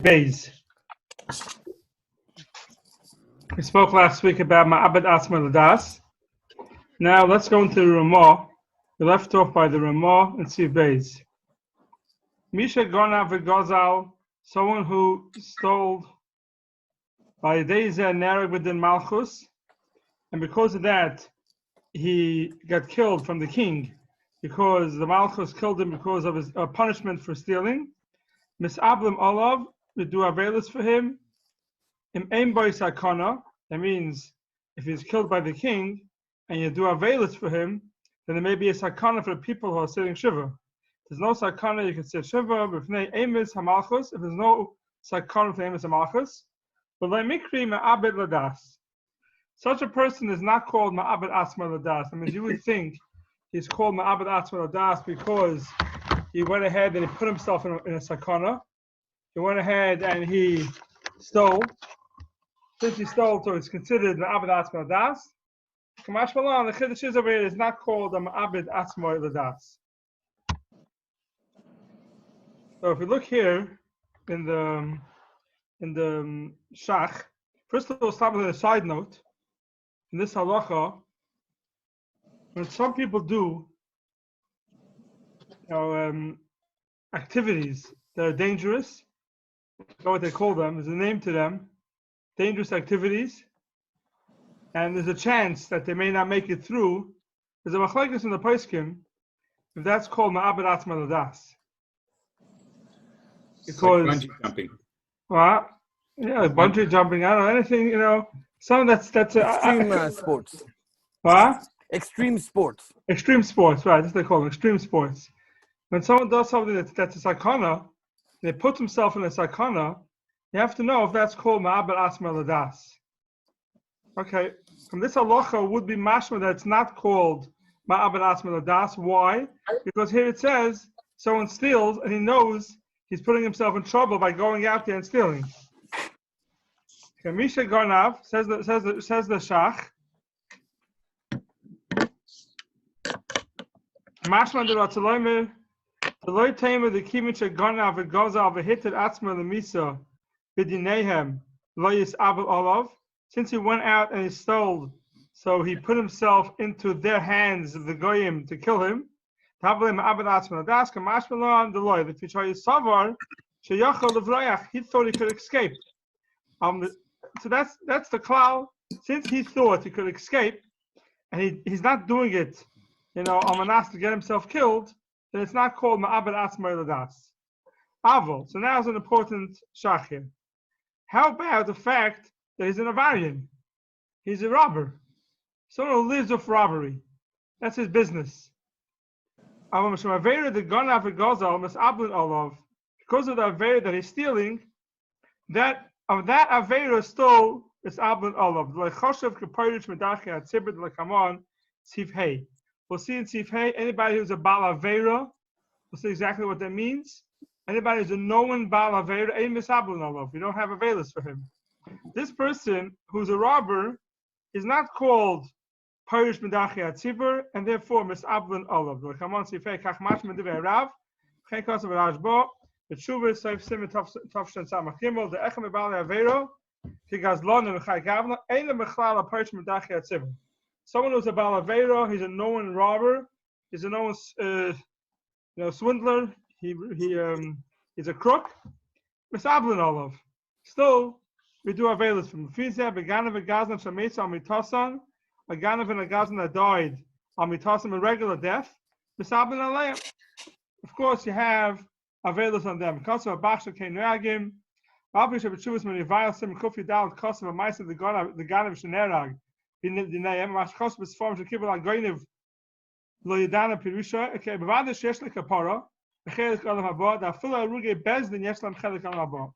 Bays. We spoke last week about Ma'abed Asma Ladas. Now let's go into the Ramah. We left off by the Ramah and see Bays. Misha Gona V'Gozal, someone who stole by Deiza Narag within Malchus, and because of that, he got killed from the king, because the Malchus killed him because of his punishment for stealing. Misablim Olav, we do Avelis for him. Im Ein Boy Sakana, that means if he's killed by the king and you do Avelis for him, then there may be a Sakana for the people who are sitting Shiva. If there's no Sakana, you can sit Shiva, but if there's no Sakana for Emes HaMalchus, but like Mikri Ma'abed Ladas. Such a person is not called Ma'abed Asma Ladas. I mean, you would think he's called Ma'abed Asma Ladas because he went ahead and he put himself in a sakana. He went ahead and he stole. Since he stole, so it's considered Ma'abed Asma Ladas. Kamash Malan, the Chiddush is over here is not called a Ma'abed Asma Ladas. So if we look here in the Shach, first of all, start with a side note. In this halacha, when some people do activities that are dangerous, that's what they call them, there's a name to them, dangerous activities, and there's a chance that they may not make it through, there's a machlekes in the poskim, if that's called Ma'abed Asma Ladas. Because like bungee jumping. What? Yeah, like bungee jumping, I don't know, anything, something that's extreme sports. What? Extreme sports. Extreme sports, right? That's what they call them, extreme sports. When someone does something that's a sakana, they put himself in a sakana, you have to know if that's called Ma'abed Asma Ladas. Okay, from this halacha would be mashma that it's not called Ma'abed Asma Ladas. Why? Because here it says someone steals and he knows he's putting himself in trouble by going out there and stealing. Okay, Misha Garnav says the Shach. Mashma de Ratzaloimer, the Loi Tamer, the Kimitcha Garnav, the Gozal, the Hitted Atzma, the Misa, Bidinehem, Loyis Abel Olav. Since he went out and he stole, so he put himself into their hands of the Goyim to kill him. Tablim Abel Atzma, Daska, Mashmalan, the Loy, the Fichai Savar, Shayachal of Royach, he thought he could escape. So that's the klal. Since he thought he could escape, and he's not doing it, Almanas to get himself killed, then it's not called Ma'abed Asma Ladas. Avol. So now is an important shach. How about the fact that he's an Avarian? He's a robber. Someone who lives off robbery. That's his business. Because of the Avera that he's stealing, that of that Avera stole is Ablan Olav. Seif1 We'll see in Seif1, anybody who's a Baal Avera, we'll see exactly what that means. Anybody who's a known Baal Avera, ain't Misablan Olav. We don't have Avelis for him. This person who's a robber is not called Parish Medachi Atzibur, and therefore Misablan Olav. Come on, Seif1, Kachmash Medivei Rav, Chenkos of Rajbo, the Tshuva Seif1 Siman347 the Echem Baal Avera, Kigazlon and Chai Gavna, ain't a Mechlal Parish Medachi Atzibur. Someone who's a Baal Avera, he's a known robber, he's a known swindler, he's a crook. Misablan Olav. Still, we do Avelis from Fizeh, Beganav and Gazan Shamesa Amitasan, a Ganav and a Gazan that died Amitasan a regular death. Misablan Alayim. Of course, you have Avelis on them. Kosovo Baksha Kain Reagim, Rabbi Shabbat Merivayal Sim Kufi Dal Kosovo Maisa the Ganav Shanerag. Okay, bevada shesh lekapara, bechelik olam haba, da full aruge bezdin yesh lam chelik olam haba.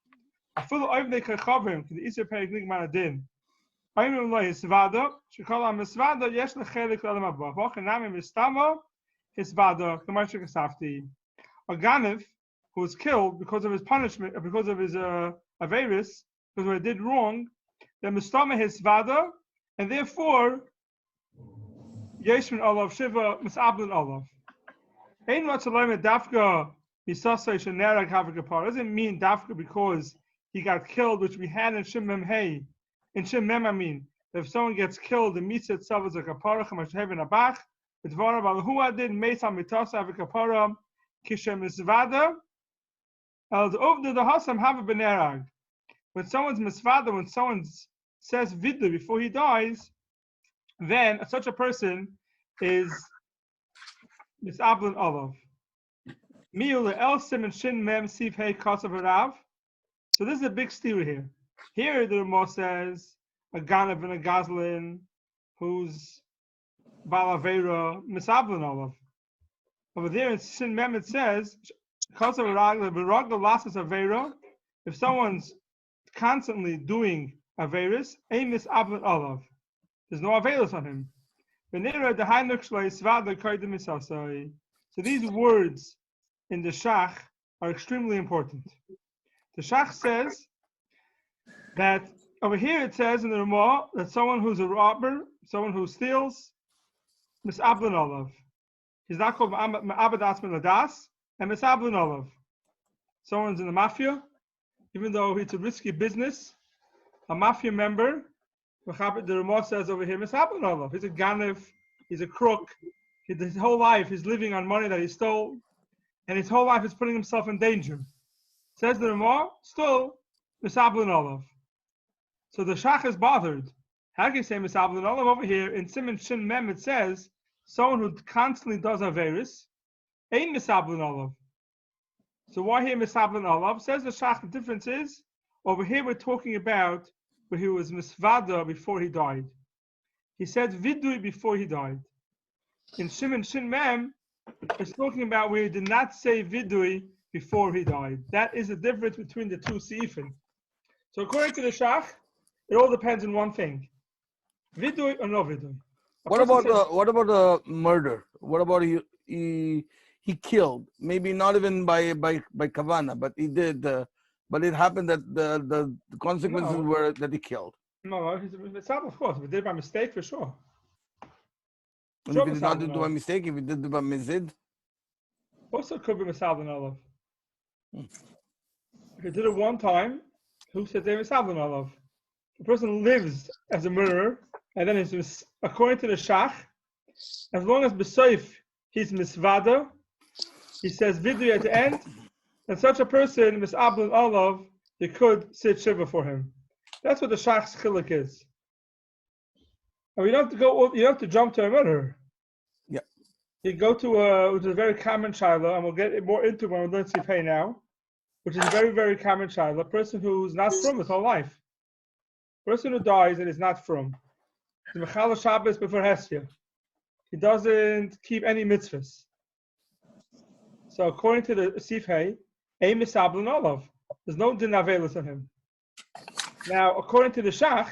A full oivnei kachavim to the iser perignig manadin. Oimim lo hisvada, shekol am hisvada yesh lechelik olam haba. Vochenami mistamo hisvada k'marsha kasafti. A Ganav who was killed because of his punishment, because of his averis, because what he did wrong, then mistama hisvada. And therefore, Yeshmin Olav Shiva Misablan Olav. Ein Matzalayim Dafka Misasay Shanerag Havakapar doesn't mean Dafka because he got killed, which we had in Shem Mem Hey. In Shem Mem, I mean, if someone gets killed, the mitzvah itself is a kapara, chamashev in a bach. It's vara balhua did meis al mitasa av kapara kishem misvada. Al ovda the hasam have a benerag. When someone's misvada, when someone says vidya before he dies, then such a person is misablan olav. Miul el siman shin mem seif kasav. So this is a big steer here. Here the Ramah says a ganav and a gazlin who's balavera misablan olav. Over there in Shin Mem it says kasav ragla beragla lasas avera. If someone's constantly doing averis, a misablan olav. There's no averis on him. So these words in the Shach are extremely important. The Shach says that over here it says in the Ramah that someone who's a robber, someone who steals, misablan olav. He's not called ma'abed atzmei ladas and misablan olav. Someone's in the mafia, even though it's a risky business, a mafia member. The Ramah says over here, misablan olav. He's a ganev, he's a crook. His whole life he's living on money that he stole, and his whole life is putting himself in danger. Says the Ramah, still misablan olav. So the Shach is bothered. How can you say misablan olav over here in Siman Shin Mem? It says someone who constantly does averis ain't misablan olav. So why here misablan olav? Says the Shach. The difference is over here we're talking about where he was misvada before he died. He said vidui before he died. In Siman Shin Mem, it's talking about where he did not say vidui before he died. That is the difference between the two seifin. So according to the Shach, it all depends on one thing: vidui or no vidui. What about murder? What about he killed? Maybe not even by kavana, but he did. But it happened that the consequences were that he killed. No, it's not, of course. If he did it by mistake, for sure. And if he did not do it by mistake, if he did it by mizid, also could be misablan olav. If he did it one time, who said they misablan olav? The person lives as a murderer, and then it's according to the Shach, as long as b'soif he's misvada, he says vidui at the end, and such a person misablan olav, you could sit shiva for him. That's what the Shach's chiluk is. And you don't have to go. You don't have to jump to a murderer. Yeah. You go to which is a very common shaila, and we'll get more into it when we learn Sifhei now, which is a very, very common shaila. A person who's not from his whole life. A person who dies and is not from. He's mechala Shabbos before Hesya. He doesn't keep any mitzvahs. So according to the Sifhei, a misablan olav. There's no din avelis on him. Now, according to the Shach,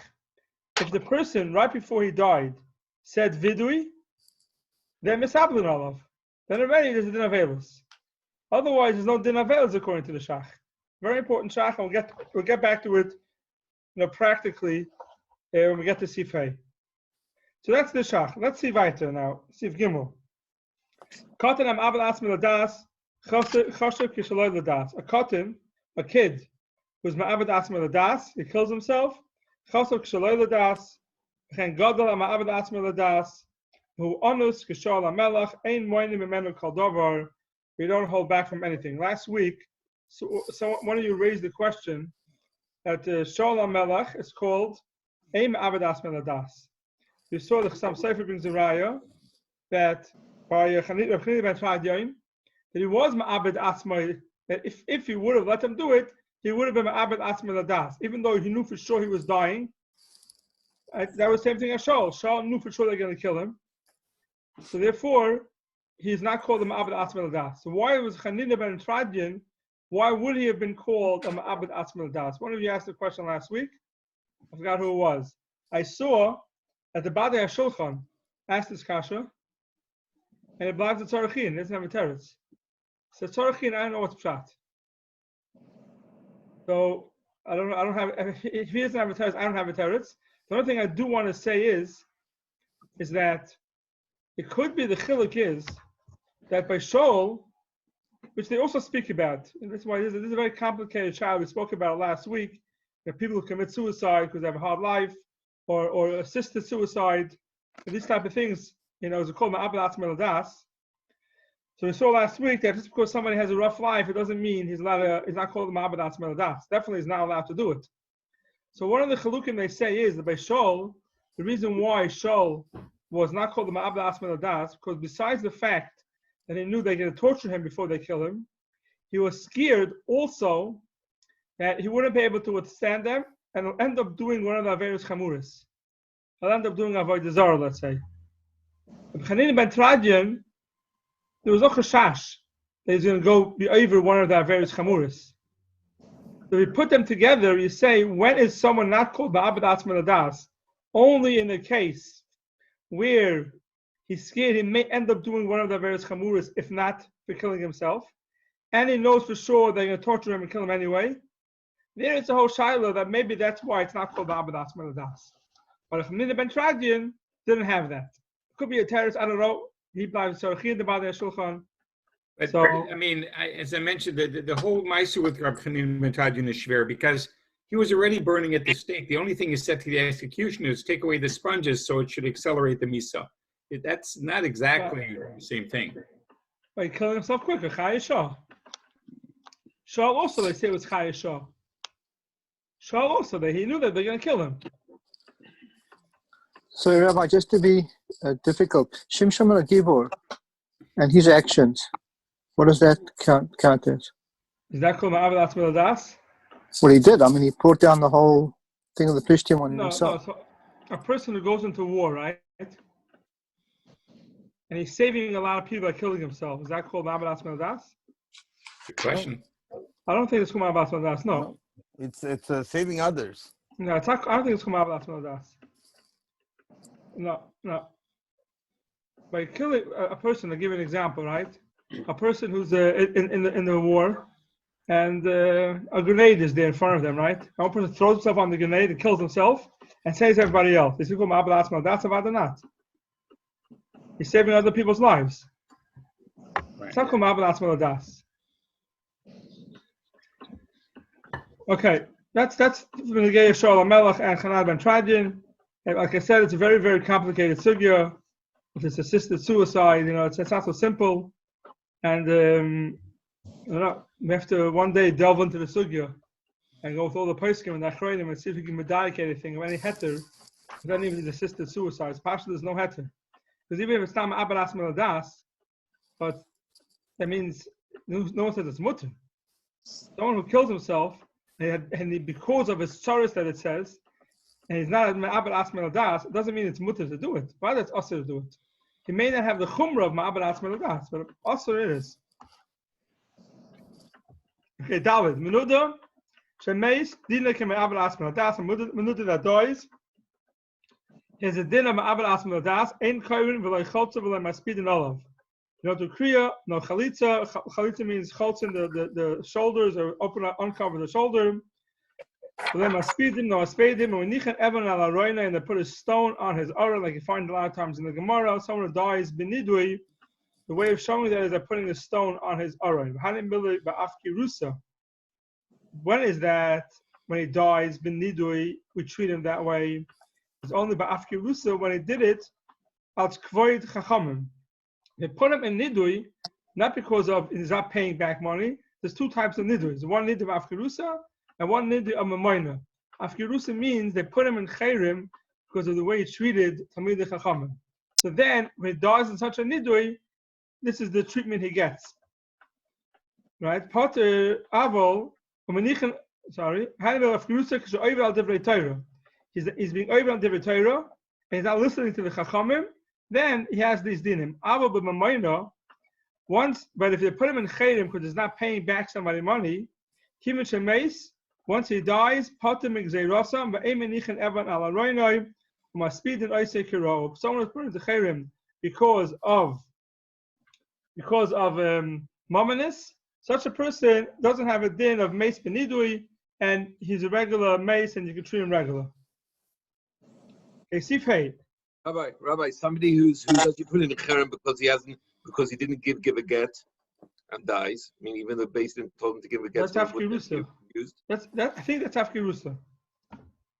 if the person right before he died said vidui, then misablan olav. Then already there's a din avelis. Otherwise, there's no din avelis according to the Shach. Very important Shach, and we'll get back to it, practically when we get to Sifhei. So that's the Shach. Let's see weiter now. Sif Gimel. Katan am abel asmei ladas, choshev kishaloi ladas. A katan, a kid, who's ma'abed asmei ladas, he kills himself. Choshev kishaloi ladas, v'chen gadol am ma'abed asmei ladas, who onus kishol hamelach ein moinim imenu kol davar. We don't hold back from anything. Last week, so one of you raised the question that Shol HaMelech is called ein ma'abed asmei ladas. You saw the Chassam Sofer brings a raya that by Pt1&2 that he was ma'abed asmei, that if he would have let him do it, he would have been ma'abed asmei ladas, even though he knew for sure he was dying. That was the same thing as Shaul. Shaul knew for sure they're going to kill him. So therefore, he's not called a ma'abed asmei ladas. So why was Chanina ben Tradian, why would he have been called a ma'abed asmei ladas? One of you asked the question last week. I forgot who it was. I saw that the Badei HaShulchan asked this kasha, and it belongs to Tzarachin. It doesn't have a teretz. So Tzarachin, I don't know what's pshat. So I don't have. If he doesn't have a teretz, I don't have a teretz. The only thing I do want to say is that it could be the chiluk is that by Shaul which they also speak about. And that's why this is a very complicated child. We spoke about it last week. There are people who commit suicide because they have a hard life, or assisted suicide, and these type of things. It's called ma'abed atzmo l'das. So we saw last week that just because somebody has a rough life, it doesn't mean he's not called ma'abed atzmo l'das. Definitely, he's not allowed to do it. So one of the chalukim they say is that by Shaul, the reason why Shaul was not called the ma'abed atzmo l'das, because besides the fact that he knew they're going to torture him before they kill him, he was scared also that he wouldn't be able to withstand them, and he'll end up doing one of the Averos Chamuris. He'll end up doing Avodah Zarah, let's say. Chanina ben Tradian, there was no chashash that he's going to go be over one of the Averos Chamuris. So we put them together, you say, when is someone not called ma'abed atzmo l'das? Only in the case where he's scared he may end up doing one of the Averos Chamuris, if not for killing himself, and he knows for sure they're going to torture him and kill him anyway. There is a whole shiloh that maybe that's why it's not called ma'abed atzmo l'das. But if Chanina ben Tradian didn't have that, it could be a terrorist. I don't know. He blives sorchi the body shulchan. But So, I mean, as I mentioned, the whole ma'aser with Rabbi Chanina ben Tradian is shver because he was already burning at the stake. The only thing is set to the executioner is take away the sponges so it should accelerate the misa. That's not exactly the same thing. But he killed himself quicker. Chaya Shah. Shah also, they say it was Chaya Shah. Shah also, he knew that they're going to kill him. So, Rabbi, just to be difficult, Shimshon al-Gibor and his actions, what does that count as? Is that called ma'abed atzmo l'das? Well, he did. I mean, he brought down the whole thing of the Plishtim on himself. No. So a person who goes into war, right? And he's saving a lot of people by killing himself. Is that called ma'abed atzmo l'das? Good question. I don't think it's called ma'abed atzmo l'das. No. It's saving others. No, it's not. I don't think it's called ma'abed atzmo l'das. No. By killing a person, I'll give you an example, right? A person who's in the war, and a grenade is there in front of them, right? One person throws himself on the grenade and kills himself and saves everybody else. Is it called ma'abed atzmo l'das or not? He's saving other people's lives. Right. It's not called ma'abed atzmo l'das. Okay, that's the Negei Shaul HaMelech and Chanina ben Tradian. And like I said, it's a very, very complicated sugya. If it's assisted suicide, it's not so simple. And we have to one day delve into the sugya and go with all the poskim and achronim and see if we can medayik anything of any heter. Not even the assisted suicides. Partially, there's no heter. Because even if it's not ma'abed atzmo l'das, but that means no one says it's mutter. Someone who kills himself, because of his tzaros that it says, and he's not ma'abed atzmo l'das, it doesn't mean it's mutter to do it. Why it's asur to do it? He may not have the chumrah of ma'abed atzmo l'das, but asur it is. Okay, David, menuda shemeis dina ke ma'abed atzmo l'das, menuda that dies. There's a din of ma'abed atzmo l'das, ein koyin v'lo cholza v'lo maspidin olav. No to kriya, no chalitza. Chalitza means cholza, the shoulders, or uncover the shoulder. V'lo maspidin, no aspedim, and when nichan evan al aroina, and they put a stone on his aron, like you find a lot of times in the Gemara. Someone who dies benidui, the way of showing that is they're putting a stone on his aron. When is that? When he dies benidui, we treat him that way. It's only by Afkirusa when he did it, als kvoid chachamim. They put him in nidui, not because he's not paying back money. There's two types of nidui. There's one nidui of Afkirusa and one nidui of Mamoina. Afkirusa means they put him in chayrim because of the way he treated Talmidei Chachamim. So then, when he dies in such a nidui, this is the treatment he gets. Right? Pater Avol, He's being over on Divrei Torah, and he's not listening to the Chachamim. Then he has these dinim. But if they put him in chayrim because he's not paying back somebody money, once he dies, if someone is put into chayrim because of mominus, such a person doesn't have a din of meis benidui, and he's a regular meis, and you can treat him regular. Seif. Rabbi, somebody who does you put in a cherem because he didn't give a get. and dies, I mean, even the Beis Din told him to give a get. That's Afkirusa. I think that's Afkirusa.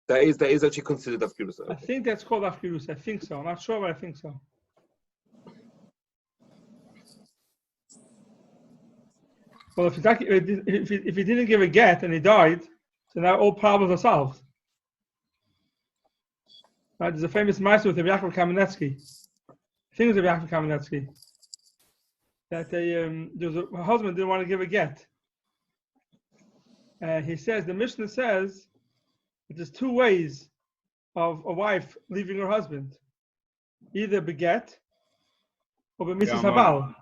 That is actually considered Afkirusa. I think that's called Afkirusa. I think so. I'm not sure, but I think so. Well, if he didn't give a get and he died, so now all problems are solved. Right? There's a famous mitzvah with Rabbi Kamenetsky. I think it was Rabbi Kamenetsky. That a husband didn't want to give a get. He says, the Mishnah says that there's two ways of a wife leaving her husband. Either beget or b'mitzvah habal.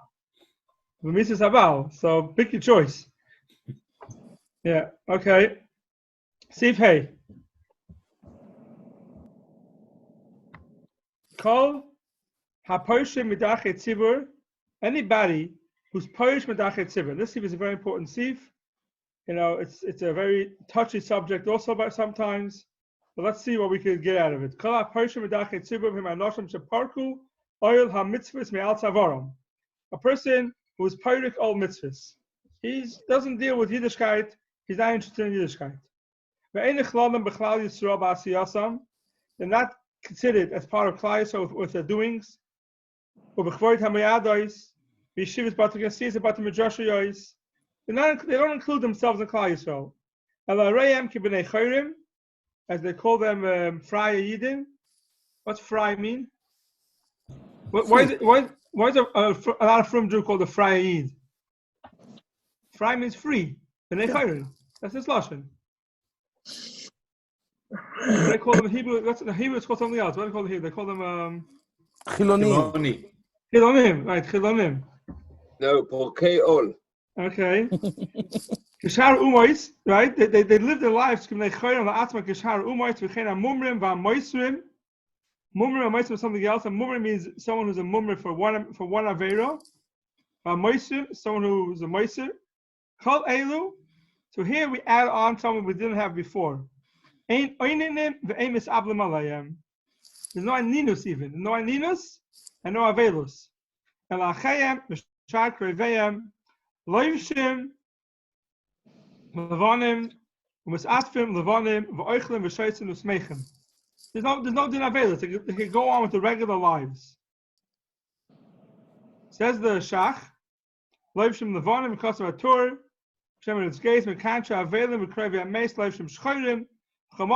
B'mitzvah habal. So pick your choice. Yeah, okay. Seif Kol ha-porshe midachet tzibur. Anybody who's porshe midachet tzibur. This seif is a very important seif. You know, it's a very touchy subject also about sometimes. But let's see what we could get out of it. Kol ha-porshe midachet tzibur v'manoshim sheparku oil ha-mitzvahs me'al tzavarim. A person who is porik all mitzvahs. He doesn't deal with Yiddishkeit. He's not interested in Yiddishkeit. They're not considered as part of Klal Yisrael with their doings. They don't include themselves in Klal Yisrael. As they call them Freie Yidin. What's Frei mean? Why is a lot of Frum Jew called a Freie Yid? Frei means free. That's his lashon. They call them in Hebrew. The Hebrew is called something else. What do they call them here? They call them Chilonim. Chilonim, right? Chilonim. No, Porkei Ol. Okay. Kishar Umois, right? They live their lives. Mumrim and Moisrim is something else. And Mumrim means someone who's a Mumrim for one Aveiro. Moisrim, someone who's a Moisir. Kol Elu. So here we add on someone we didn't have before. There's no aninus even. No aninus and no avelus. Elachayim, Mishar Kreveyim, Loivshim, Levanim, Umasatfim, Levanim, V'oichlim, V'shoitzim, Usmechim. There's no din avelus. They can go on with the regular lives. Says the Shach, Loivshim, Levanim, because of a Torah, Shem and its gates, Mekancha, Avelim, Kreveyim, Meis, Loivshim, Shchoirim, It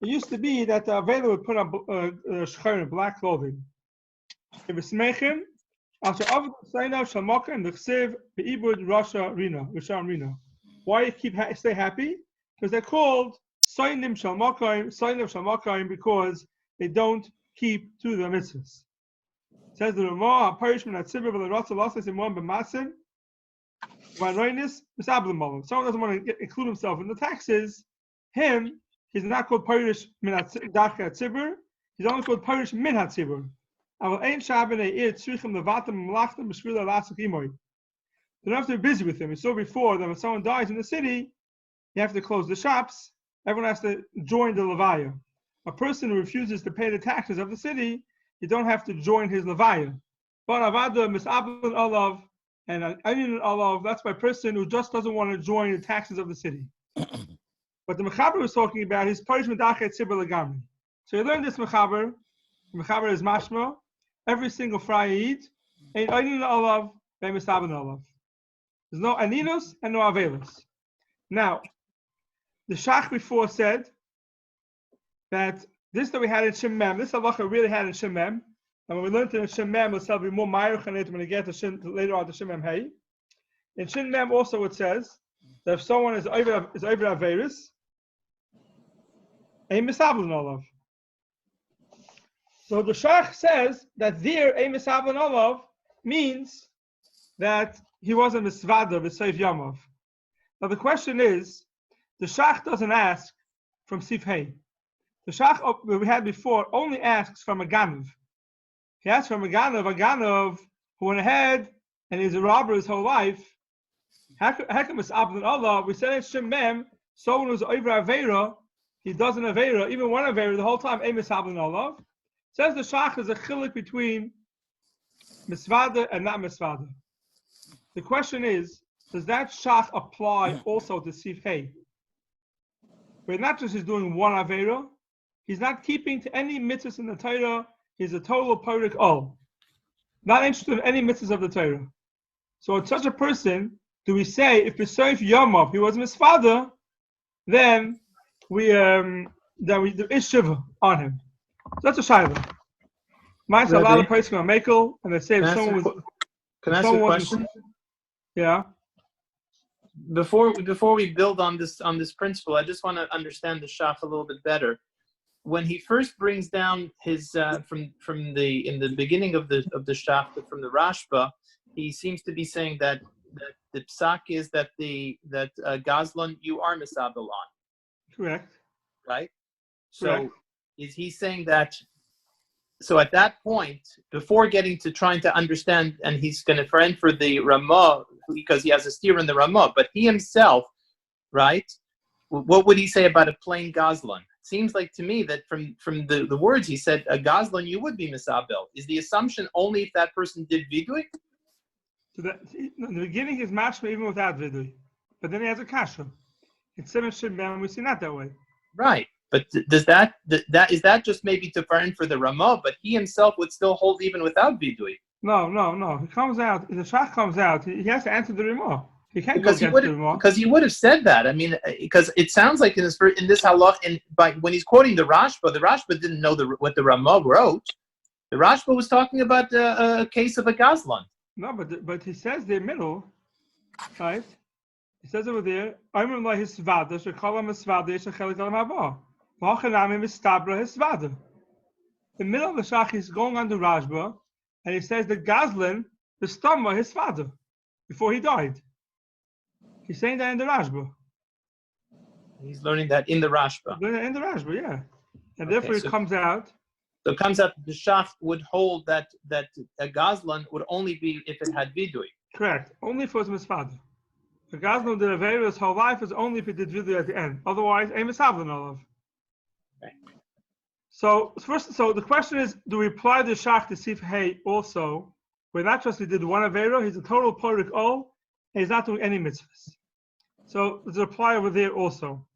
used to be that the Avela would put on shchorim, black clothing. If it's smechim, after Avod Sainav Shalmokim the Chsiv Beibud Rasha Rina. Why stay happy? Because they're called Sainim Shalmokim because they don't keep to the mitzvahs. Says the Ramah, Parishman at Sibir V'Lerotza Lasses in one B'Masim. Someone doesn't want to include himself in the taxes. He's not called Parish Minat Dachat Tzibur. He's only called Parish Minat Tzibur. They don't have to be busy with him. We saw before that when someone dies in the city, you have to close the shops. Everyone has to join the Levaya. A person who refuses to pay the taxes of the city, you don't have to join his Levaya. But Avada Misabel Olav and Onion Olav, that's my person who just doesn't want to join the taxes of the city. But the Mechaber was talking about his Parish Medachet Tzibur Legamri. So you learn this Mechaber. The Mechaber is Mashma. Every single Friday Eid, ain't Onion Olav, and Misabel Olav. There's no Aninus and no Avelis. Now, the Shach before said that this that we had in Shemem, this halacha really had in Shemem, and when we learned it in Shemem, it'll be more Ma'ir Chanet when we get to later on to Shemem Hey. In Shemem also it says that if someone is over Averis, a Misabel Olav. So the Shach says that there a Misabel Olav means that he wasn't Misvada with Seif Yamav. Now the question is, the Shach doesn't ask from Sif Hey. The Shach we had before only asks from a Ganav. He asks from a Ganav who went ahead and is a robber his whole life. How come it's Abdul Allah? We said in Shemem, someone who's over Aveira, he does an Aveira, even one Aveira, the whole time, Emes Abdul Allah. Says the Shach is a chilik between Misvada and not Misvada. The question is, does that shach apply also to Seif Hey? Where not just he's doing one Avera, he's not keeping to any mitzvahs in the Torah, he's a total Parik all. Not interested in any mitzvahs of the Torah. So in such a person, do we say, if B'Seif Yomov, he was misfather, then there is shiva on him. So that's a shayla. Mine's a lot of places on Mekel, and they say if someone was... Can I ask you a question? Yeah. Before we build on this principle, I just want to understand the shach a little bit better. When he first brings down his from the beginning of the shach from the Rashba, he seems to be saying that the psak is that Gazlan you are misabel on. Correct. Right. So Correct. is he saying that? So at that point, before getting to trying to understand, and he's going to friend for the Ramah because he has a steer in the Ramah, but he himself, right? What would he say about a plain Gazlan? Seems like to me that from the words he said, a Gazlan you would be misabel. Is the assumption only if that person did vidui? So in the beginning he's mashma even without vidui, but then he has a kasha. It's Siman we see not that way. Right. But does that is that just maybe to friend for the Ramah? But he himself would still hold even without vidui. No. He comes out. If the shach comes out, he has to answer the Ramah. He can't go against the Ramah. Because he would have said that. I mean, because it sounds like in this halach, when he's quoting the Rashba didn't know what the Ramah wrote. The Rashba was talking about a case of a Gazlan. No, but he says the middle, right? He says over there, I'm in his svada, she call him a svada, she chelik al mabah. The middle of the shach is going on the Rashba, and he says that Gazlan, the stomach, his father, before he died. He's saying that in the Rashba. He's learning that in the Rashba. In the Rashba, yeah. And therefore it comes out. So it comes out that the shach would hold that a Gazlan would only be if it had vidui. Correct. Only for his father. The Gazlan did a very his whole life is only if he did vidui at the end. Otherwise, Amos Havlan Olav. Okay. So the question is, do we apply the shach to Seif Hey also? Where not just he did one Avera, he's a total Porik all, and he's not doing any mitzvahs. So there's an apply over there also.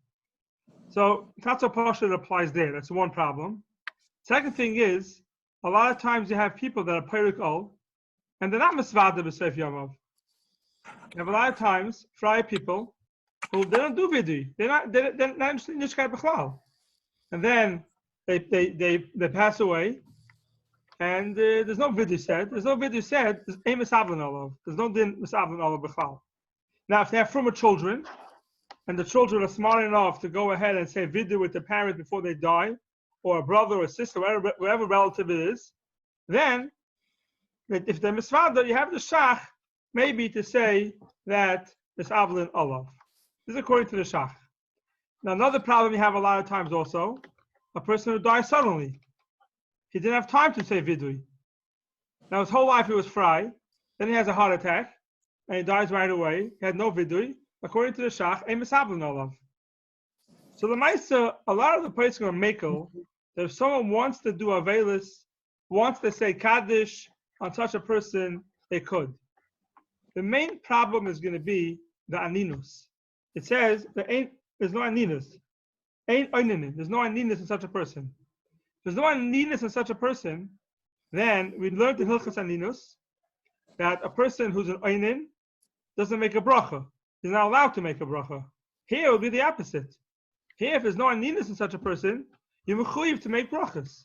So that's a partial that applies there. That's one problem. Second thing is, a lot of times you have people that are Porik all, and they're not misvada b'Seif Yomov. You have a lot of times fry people who they don't do vidui. They're not interested in Nishkai B'chlal. And then they pass away, and there's no vidui said. There's no vidui said. There's a misavlan olav. There's no din misavlan olav b'chlal. Now, if they have from children, and the children are smart enough to go ahead and say vidui with the parents before they die, or a brother or a sister, whatever relative it is, then if they're misvada, you have the shach maybe to say that misavlan olav. This is according to the shach. Now, another problem you have a lot of times also, a person who dies suddenly. He didn't have time to say vidui. Now, his whole life he was fry. Then he has a heart attack, and he dies right away. He had no vidui. According to the shach, a misablan olav. So the Maisa, a lot of the places are makel, that if someone wants to do avelis, wants to say kaddish on such a person, they could. The main problem is going to be the aninus. It says there's no aninus. There's no aninus in such a person. If there's no aninus in such a person, then we learned in Hilchas Aninus that a person who's an oinin doesn't make a bracha. He's not allowed to make a bracha. Here it would be the opposite. Here, if there's no aninus in such a person, you're mechuyev to make brachas.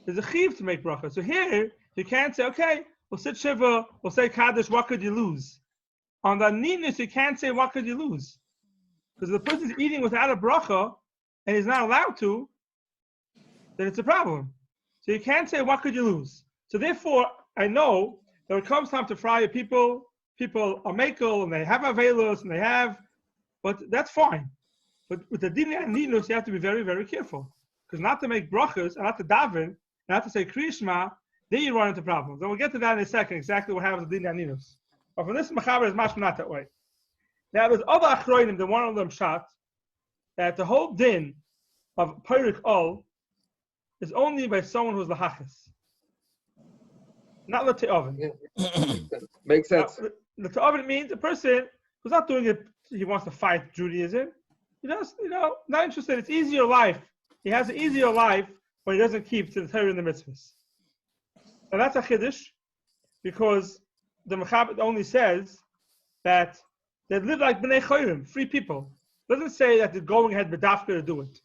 There's a chiv to make brachas. So here, you can't say, okay, we'll sit shiva, we'll say kaddish, what could you lose? On the aninus, you can't say, what could you lose? Because if the person's eating without a bracha, and he's not allowed to, then it's a problem. So you can't say, what could you lose? So therefore, I know that when it comes time to fry people are makel, and they have avelos, and they have, but that's fine. But with the din and ninus, you have to be very, very careful. Because not to make brachas, and not to daven, and not to say kriyishma, then you run into problems. And we'll get to that in a second, exactly what happens with din and ninus. But for this mechaber is much not that way. Now there's other achroinim that one of them shot that the whole din of Pirik Ol is only by someone who's lahachis. not L'te'oven. Yeah. Makes sense. L'te'oven means a person who's not doing it, he wants to fight Judaism. He just, not interested. It's easier life. He has an easier life when he doesn't keep to the Torah and the mitzvahs. And that's a chiddush, because the Mechaber only says that they live like bnei chorim, free people. It doesn't say that they're going ahead b'dafka to do it.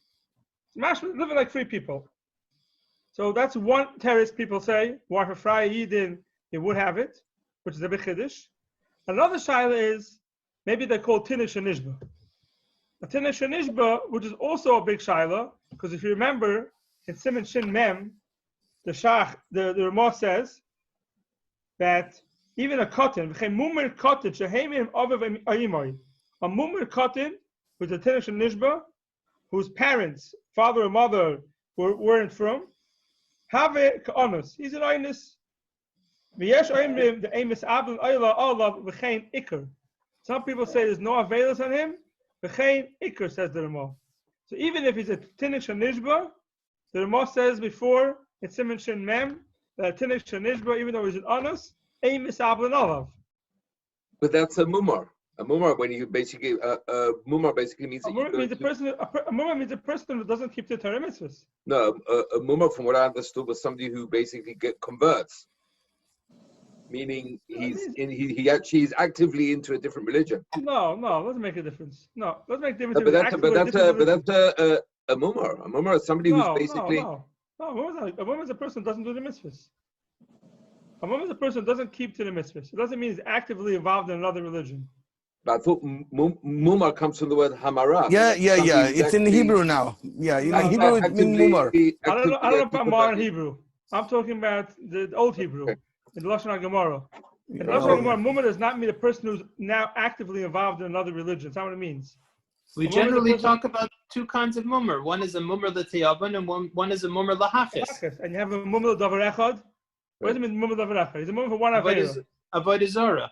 It's living like free people. So that's one terrace people say, why for Friday Yidin, he would have it, which is a big chiddush. Another shaila is, maybe they're called Tinish and Nishba. A Tinish and Nishba, which is also a big shaila, because if you remember, in Siman Shin Mem, the Ramah says that even a cotton, a mumir cotton, a mumir cotton, who's a Tinish and Nishba, whose parents, father or mother, weren't from, have it ka'anus. He's an aynus. V'yesh oimrim the emis abel oyla olav v'chein ikr. Some people say there's no availus on him. V'chein ikr, says the Ramah. So even if he's a tinish and nishba, the Ramah says before in Siman Shin Mem that tinish and nishba, even though he's an anus, emis abel olav. But that's a mumar. A mumar, when you basically, mumar basically means A mumar means a person who doesn't keep the Torah mitzvahs. No, a mumar, from what I understood, was somebody who basically converts, meaning he actually is actively into a different religion. No, doesn't make a difference. No, doesn't make a difference. But that's a mumar. A mumar is somebody who's basically. No, a mumar is a person who doesn't do the mitzvahs. A mumar is a person who doesn't keep to the mitzvahs. It doesn't mean he's actively involved in another religion. But I thought mumar comes from the word hamara. Yeah. It's in Hebrew now. Yeah, in Hebrew it means mumar. I don't know about modern Hebrew. I'm talking about the old Hebrew, in the Lashon HaGemara. In the Lashon HaGemara, mumar does not mean a person who's now actively involved in another religion. That's not what it means. We generally talk about two kinds of mumar. One is a mumar l'te'oven, and one is a mumar l'hachis. And you have a mumar davar echad. What does it mean, mumar davar echad? He's a mumar for one avera. Avodah zarah.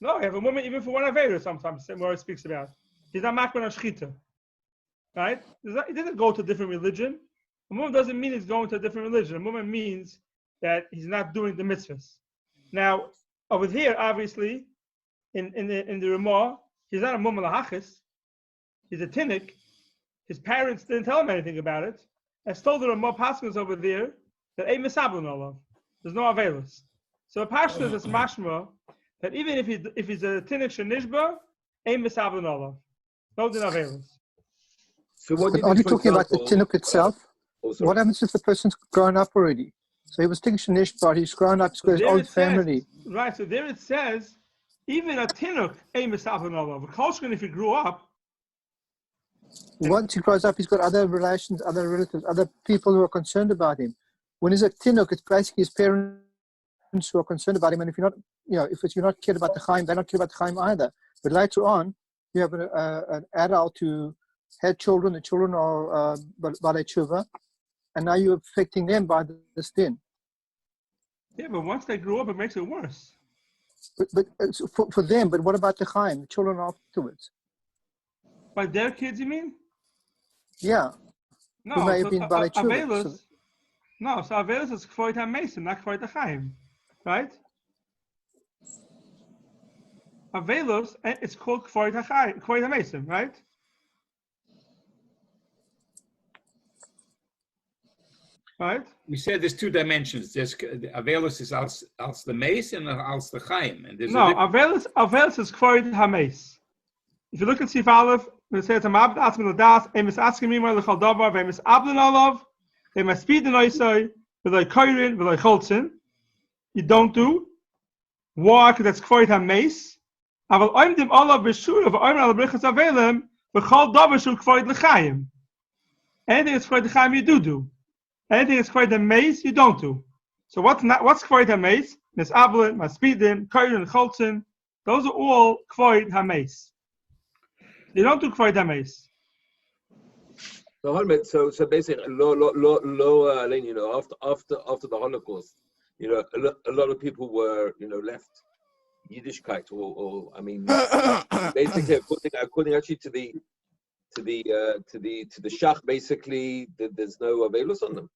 No, you have a woman even for one avera sometimes, where it speaks about. He's not makban on shchita. Right? He doesn't go to a different religion. A woman doesn't mean he's going to a different religion. A woman means that he's not doing the mitzvahs. Now, over here, obviously, in the Ramah, he's not a mumma lahachis. He's a tinnik. His parents didn't tell him anything about it. I told the Ramah Paskins over there that a misabel no. There's no availus. So a pashtus is mashma that even if he's a tinnik shenishba, a misabel no. No din availus. So what are you talking about the tinuk itself? What happens if the person's grown up already? So he was tinnik shenishba, he's grown up, he's got his own family. Right. So there it says, even a tinuk a misabel no. V'kolshkin if he grew up. Once he grows up, he's got other relations, other relatives, other people who are concerned about him. When he's a tinuk, it's basically his parents who are concerned about him. And if you're not, if you're not cared about the chaim, they're not cared about the chaim either. But later on, you have an adult who had children. The children are balei tshuva, and now you're affecting them by this din. Yeah, but once they grew up, it makes it worse. But for them, but what about the chaim, the children afterwards? By their kids, you mean? Yeah. No, who may have been balei tshuva. No, so Avelis is Kvoit HaMesim, not Kvoit HaChaim, right? Avelis, it's called Kvoit HaMesim, right? Right? We said there's two dimensions. There's Avelis is als the mace and als the Chaim. And there's Avelis is Kvoit HaMes. If you look at Sif Aleph, it says, "Amabd atzmin l'das, emes asking me more l'chal davar, ve'emes ablin alav, ve'emes speedin oisai, v'loi koirin, v'loi cholzin." You don't do. Why? Because that's Kvoit HaMes. Aval oimdim olav b'shura, v'oimim ala brichas avelim, v'chol davar shu Kvoit l'chaim. Anything that's Kvoit l'chaim, you do. Anything that's Kvoit HaMes, you don't do. So what's Kvoit HaMes? Mes ablin, mas speedin, koirin, cholzin. Those are all Kvoit HaMes. You don't do Kvoit HaMes. So basically, after the Holocaust, a lot of people were, left Yiddishkeit, or I mean, basically, according actually to the Shach, basically, there's no Avelos on them.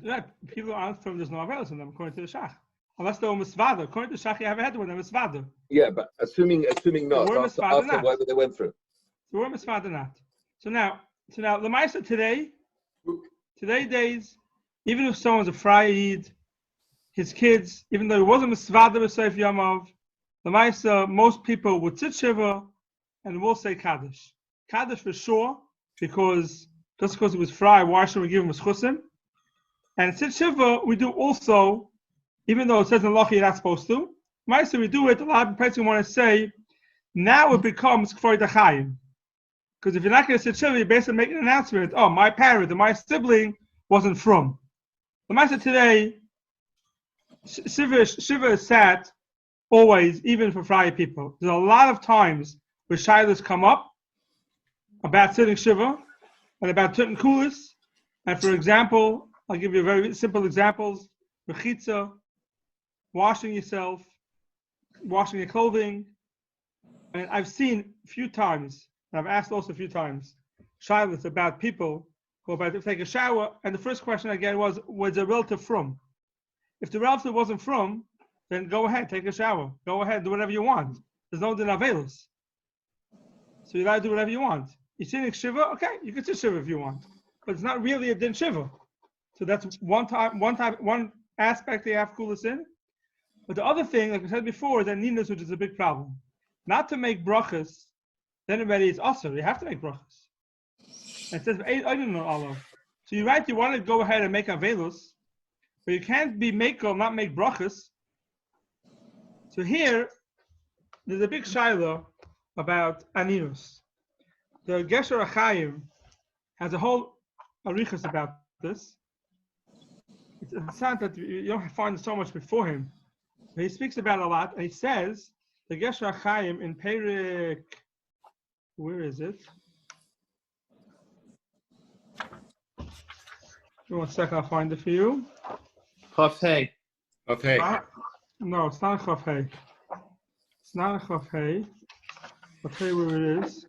Yeah, people aren't from there's no Avelos on them according to the Shach. unless they were misvada. According to Shach, you have a head when they're misvada. Yeah, but assuming not, We're after misvada not. whatever they went through. So we're misvada not. So now, the Maisa today days, even if someone's a Frayid, his kids, even though he wasn't misvada with Seif Yamav, the Maisa, most people would sit Shiva and will say Kaddish. Kaddish for sure, because just because he was Fry, why should we give him a Schusim? And sit Shiva, we do also, even though it says in Lachi you're not supposed to, Maisa, we do it, a lot of people want to say, now it becomes Kfar Dachayim. Because if you're not going to sit Shiva, you basically make an announcement, oh, my parent or my sibling wasn't from. The Maisa today, Shiva is sat always, even for Friday people. There's a lot of times where shilas come up about sitting Shiva and about Tutin Kulis. And for example, I'll give you very simple examples. Rechitza, washing yourself, washing your clothing. And I've seen a few times, and I've asked also a few times, shilas about people who are about to take a shower. And the first question I get was a relative from? If the relative wasn't from, then go ahead, take a shower. Go ahead, do whatever you want. There's no din avelus. So you're allowed to do whatever you want. You're sitting Shiva, okay, you can sit Shiva if you want. But it's not really a din Shiva. So that's one aspect they have kulas in. But the other thing, like I said before, is that ninas, which is a big problem. Not to make brachas, then already it's asur. You have to make brachas. And it says, I don't know Allah. So you're right, you want to go ahead and make avelus, but you can't be makel, not make brachas. So here, there's a big shiloh about aninus. The Gesher Achayim has a whole arichas about this. It's not that you don't find so much before him. But he speaks about it a lot, and he says, the Gesher Achayim in Perik, where is it? One second, I'll find it for you. Chaf Hey. Okay. No, it's not a Chaf Hey. It's not a Chaf Hey. I'll tell you where it is.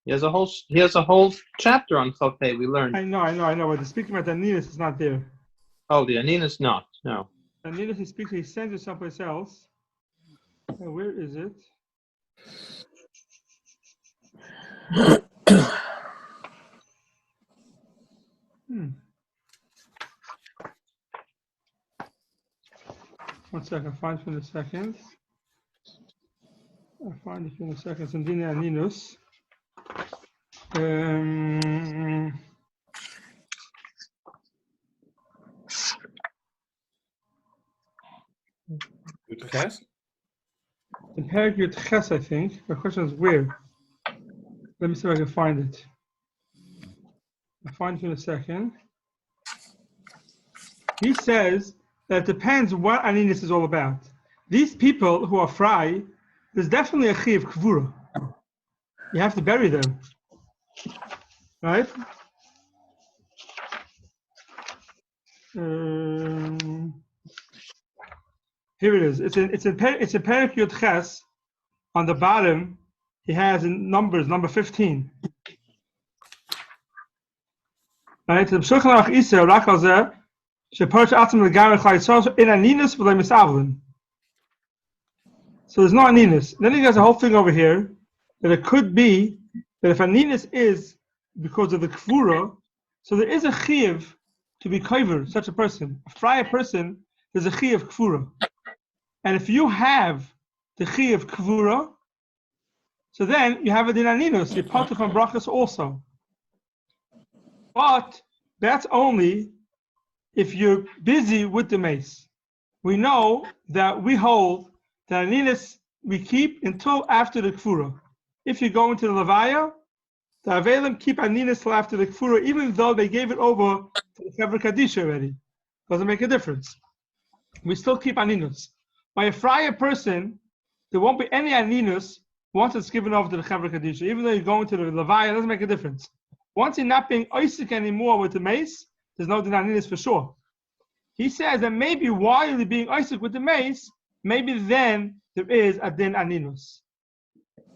He has a whole chapter on Chaf Hey. We learned. I know. But the speaking about Aninus is not there. Oh, the Aninus not. No. Aninus he sends it someplace else. Where is it? One second, I'll find it in a second. It's in Dina Aninus. In Perik Yud Ches, I think. The question is where. Let me see if I can find it. I'll find it in a second. He says that it depends what Aninus is all about. These people who are fry, there's definitely a chi of kvura. You have to bury them, right? Here it is. It's in Perik Yud Ches. On the bottom, he has in numbers number 15. Right? So there's no aninus. Then he has a whole thing over here that it could be that if aninus is because of the kvura, so there is a chiyuv to be kover such a person. A friar person, there's a chiyuv kvura. And if you have the chiyuv kvura, so then you have a din aninus. You're part of brachas also. But that's only if you're busy with the mace. We know that we hold that aninus we keep until after the kfura. If you go into the levaya, the avelim keep aninus till after the kfura, even though they gave it over to the Chevra Kadisha already. Doesn't make a difference. We still keep aninus. By a friar person, there won't be any aninus once it's given over to the Chevra Kadisha. Even though you're going to the levaya, it doesn't make a difference. Once you're not being oisik anymore with the mace, there's no din aninus for sure. He says that maybe while you're being oisik with the mace, maybe then there is a din aninus.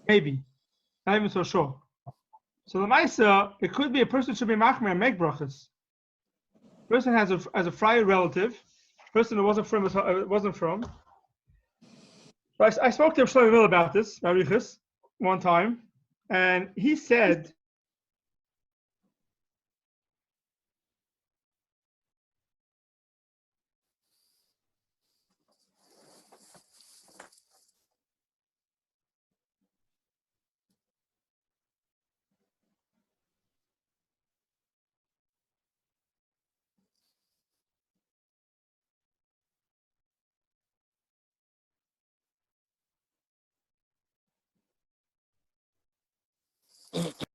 Maybe. Not even so sure. So the Maisa, it could be a person should be machmer and make brachas. Person has a friar relative, person who wasn't from. But I spoke to Shlomo Miller about this, Baruch, one time, and he said,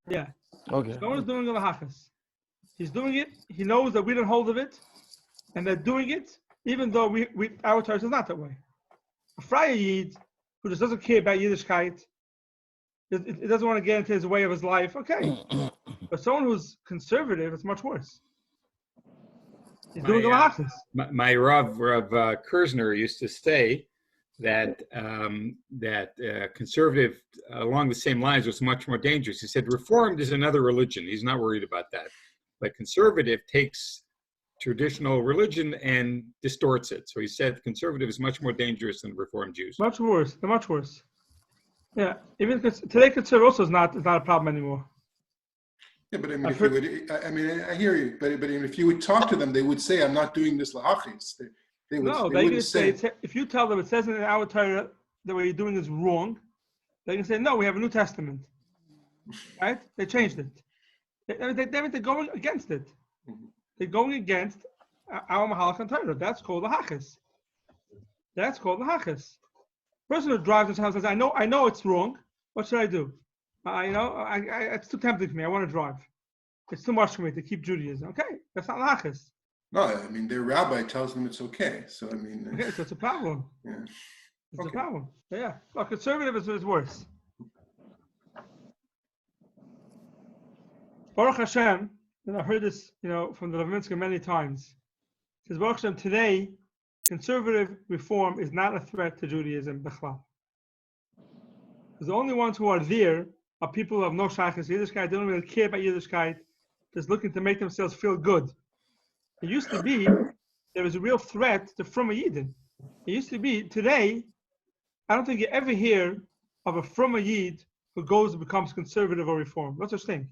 yeah, Okay. someone is doing a lahachas. He's doing it. He knows that we don't hold of it, and they're doing it, even though our Torah is not that way. A Freie Yid who just doesn't care about Yiddishkeit, it doesn't want to get into his way of his life. Okay, but someone who's conservative, it's much worse. He's doing a lahachas. My Rav Kerzner used to say that conservative along the same lines was much more dangerous. He said Reformed is another religion. He's not worried about that. But conservative takes traditional religion and distorts it. So he said conservative is much more dangerous than Reformed Jews. Much worse. They're much worse. Yeah. Even today, conservative also is not a problem anymore. Yeah, but I mean, I hear you. But if you would talk to them, they would say, "I'm not doing this lahachis." They would say, if you tell them it says in our Torah the way you're doing is wrong, they can say, "No, we have a New Testament." Right? They changed it. They're going against it. Mm-hmm. They're going against our Mahalach and Torah. That's called lahachas. That's called lahachas. Person who drives his house says, "I know it's wrong. What should I do? It's too tempting for me. I want to drive. It's too much for me to keep Judaism." Okay, that's not lahachas. No, I mean, their rabbi tells them it's okay. So, I mean... Okay, so it's a problem. Yeah. It's a problem. Yeah. Well, conservative is worse. Baruch Hashem, and I've heard this, from the Levinsky many times. It says, Baruch Hashem, today, conservative reform is not a threat to Judaism, b'chlal. Because the only ones who are there are people who have no shaykhs to Yiddishkeit. They don't really care about Yiddishkeit. Just looking to make themselves feel good. It used to be there was a real threat to Fruma Yidin. It used to be today. I don't think you ever hear of a Fruma Yid who goes and becomes conservative or reform. No such thing.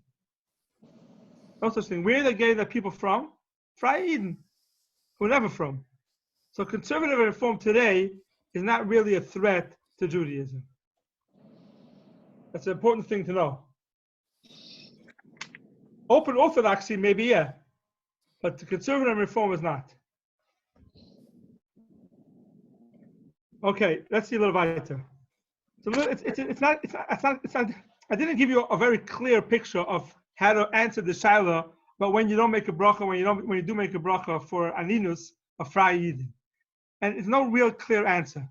No such thing. Where are they getting that people from? Freie Yidin, who are never from. So conservative and reform today is not really a threat to Judaism. That's an important thing to know. Open orthodoxy, maybe, yeah. But the conservative and reform is not. Okay, let's see a little later. So it's not. I didn't give you a very clear picture of how to answer the shaila, but when you don't make a bracha, when you do make a bracha for aninus, a Freie Yidin, and it's no real clear answer.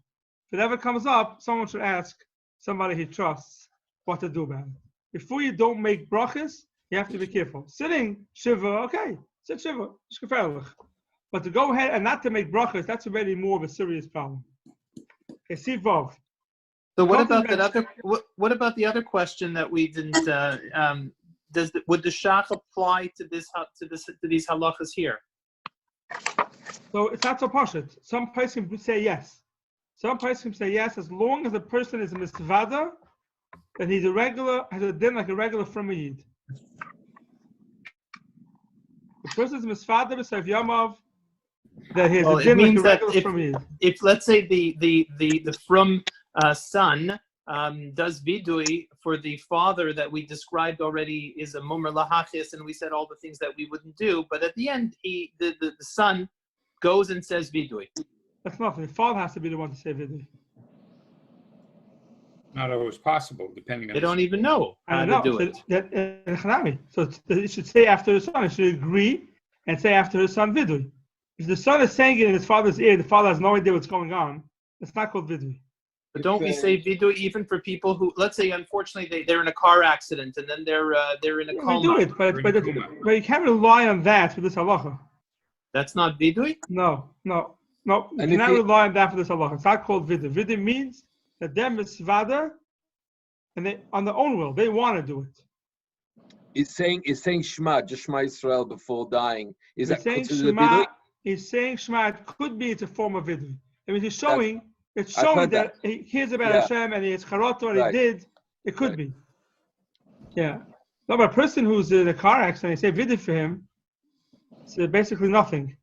If it ever comes up, someone should ask somebody he trusts what to do about it. Before you don't make brachas, you have to be careful. Sitting shiva, okay, sit shiva, it's gefährlich. But to go ahead and not to make brachas, that's already more of a serious problem. Okay, Siv. So what about that other? What about the other question that we didn't? Would the shach apply to these halachas here? So it's not so pashut. Some person say yes. Some person say yes as long as the person is a misvada, then he's has a din like a regular Fruma Yid. The person is misvada b'seif yamav, that he has a din like a regular Fruma Yid. If let's say the Frum son does vidui for the father that we described already is a mumar lahachis, and we said all the things that we wouldn't do, but at the end the son goes and says vidui. That's nothing. The father has to be the one to say vidui. Not always possible, depending on. They don't even know how to do it. So it should say after his son. It should agree and say after his son vidui. If the son is saying it in his father's ear, the father has no idea what's going on. It's not called vidui. But don't we say vidui even for people who, let's say, unfortunately, they're in a car accident and then they're in a coma? We do it, but you can't rely on that for this halacha. That's not vidui? No. You cannot rely on that for this halacha. It's not called vidui. Vidui means that they're misvada, and they on their own will they want to do it. It's saying Shema, just Shema Israel before dying. Is that saying considered Shema? vidui? he's saying Shema, it could be it's a form of vidui. I mean, it's showing that he cares about Hashem and it's charoto and he did. It could be. Yeah. No, but a person who's in a car accident, they say vidui for him, so basically nothing.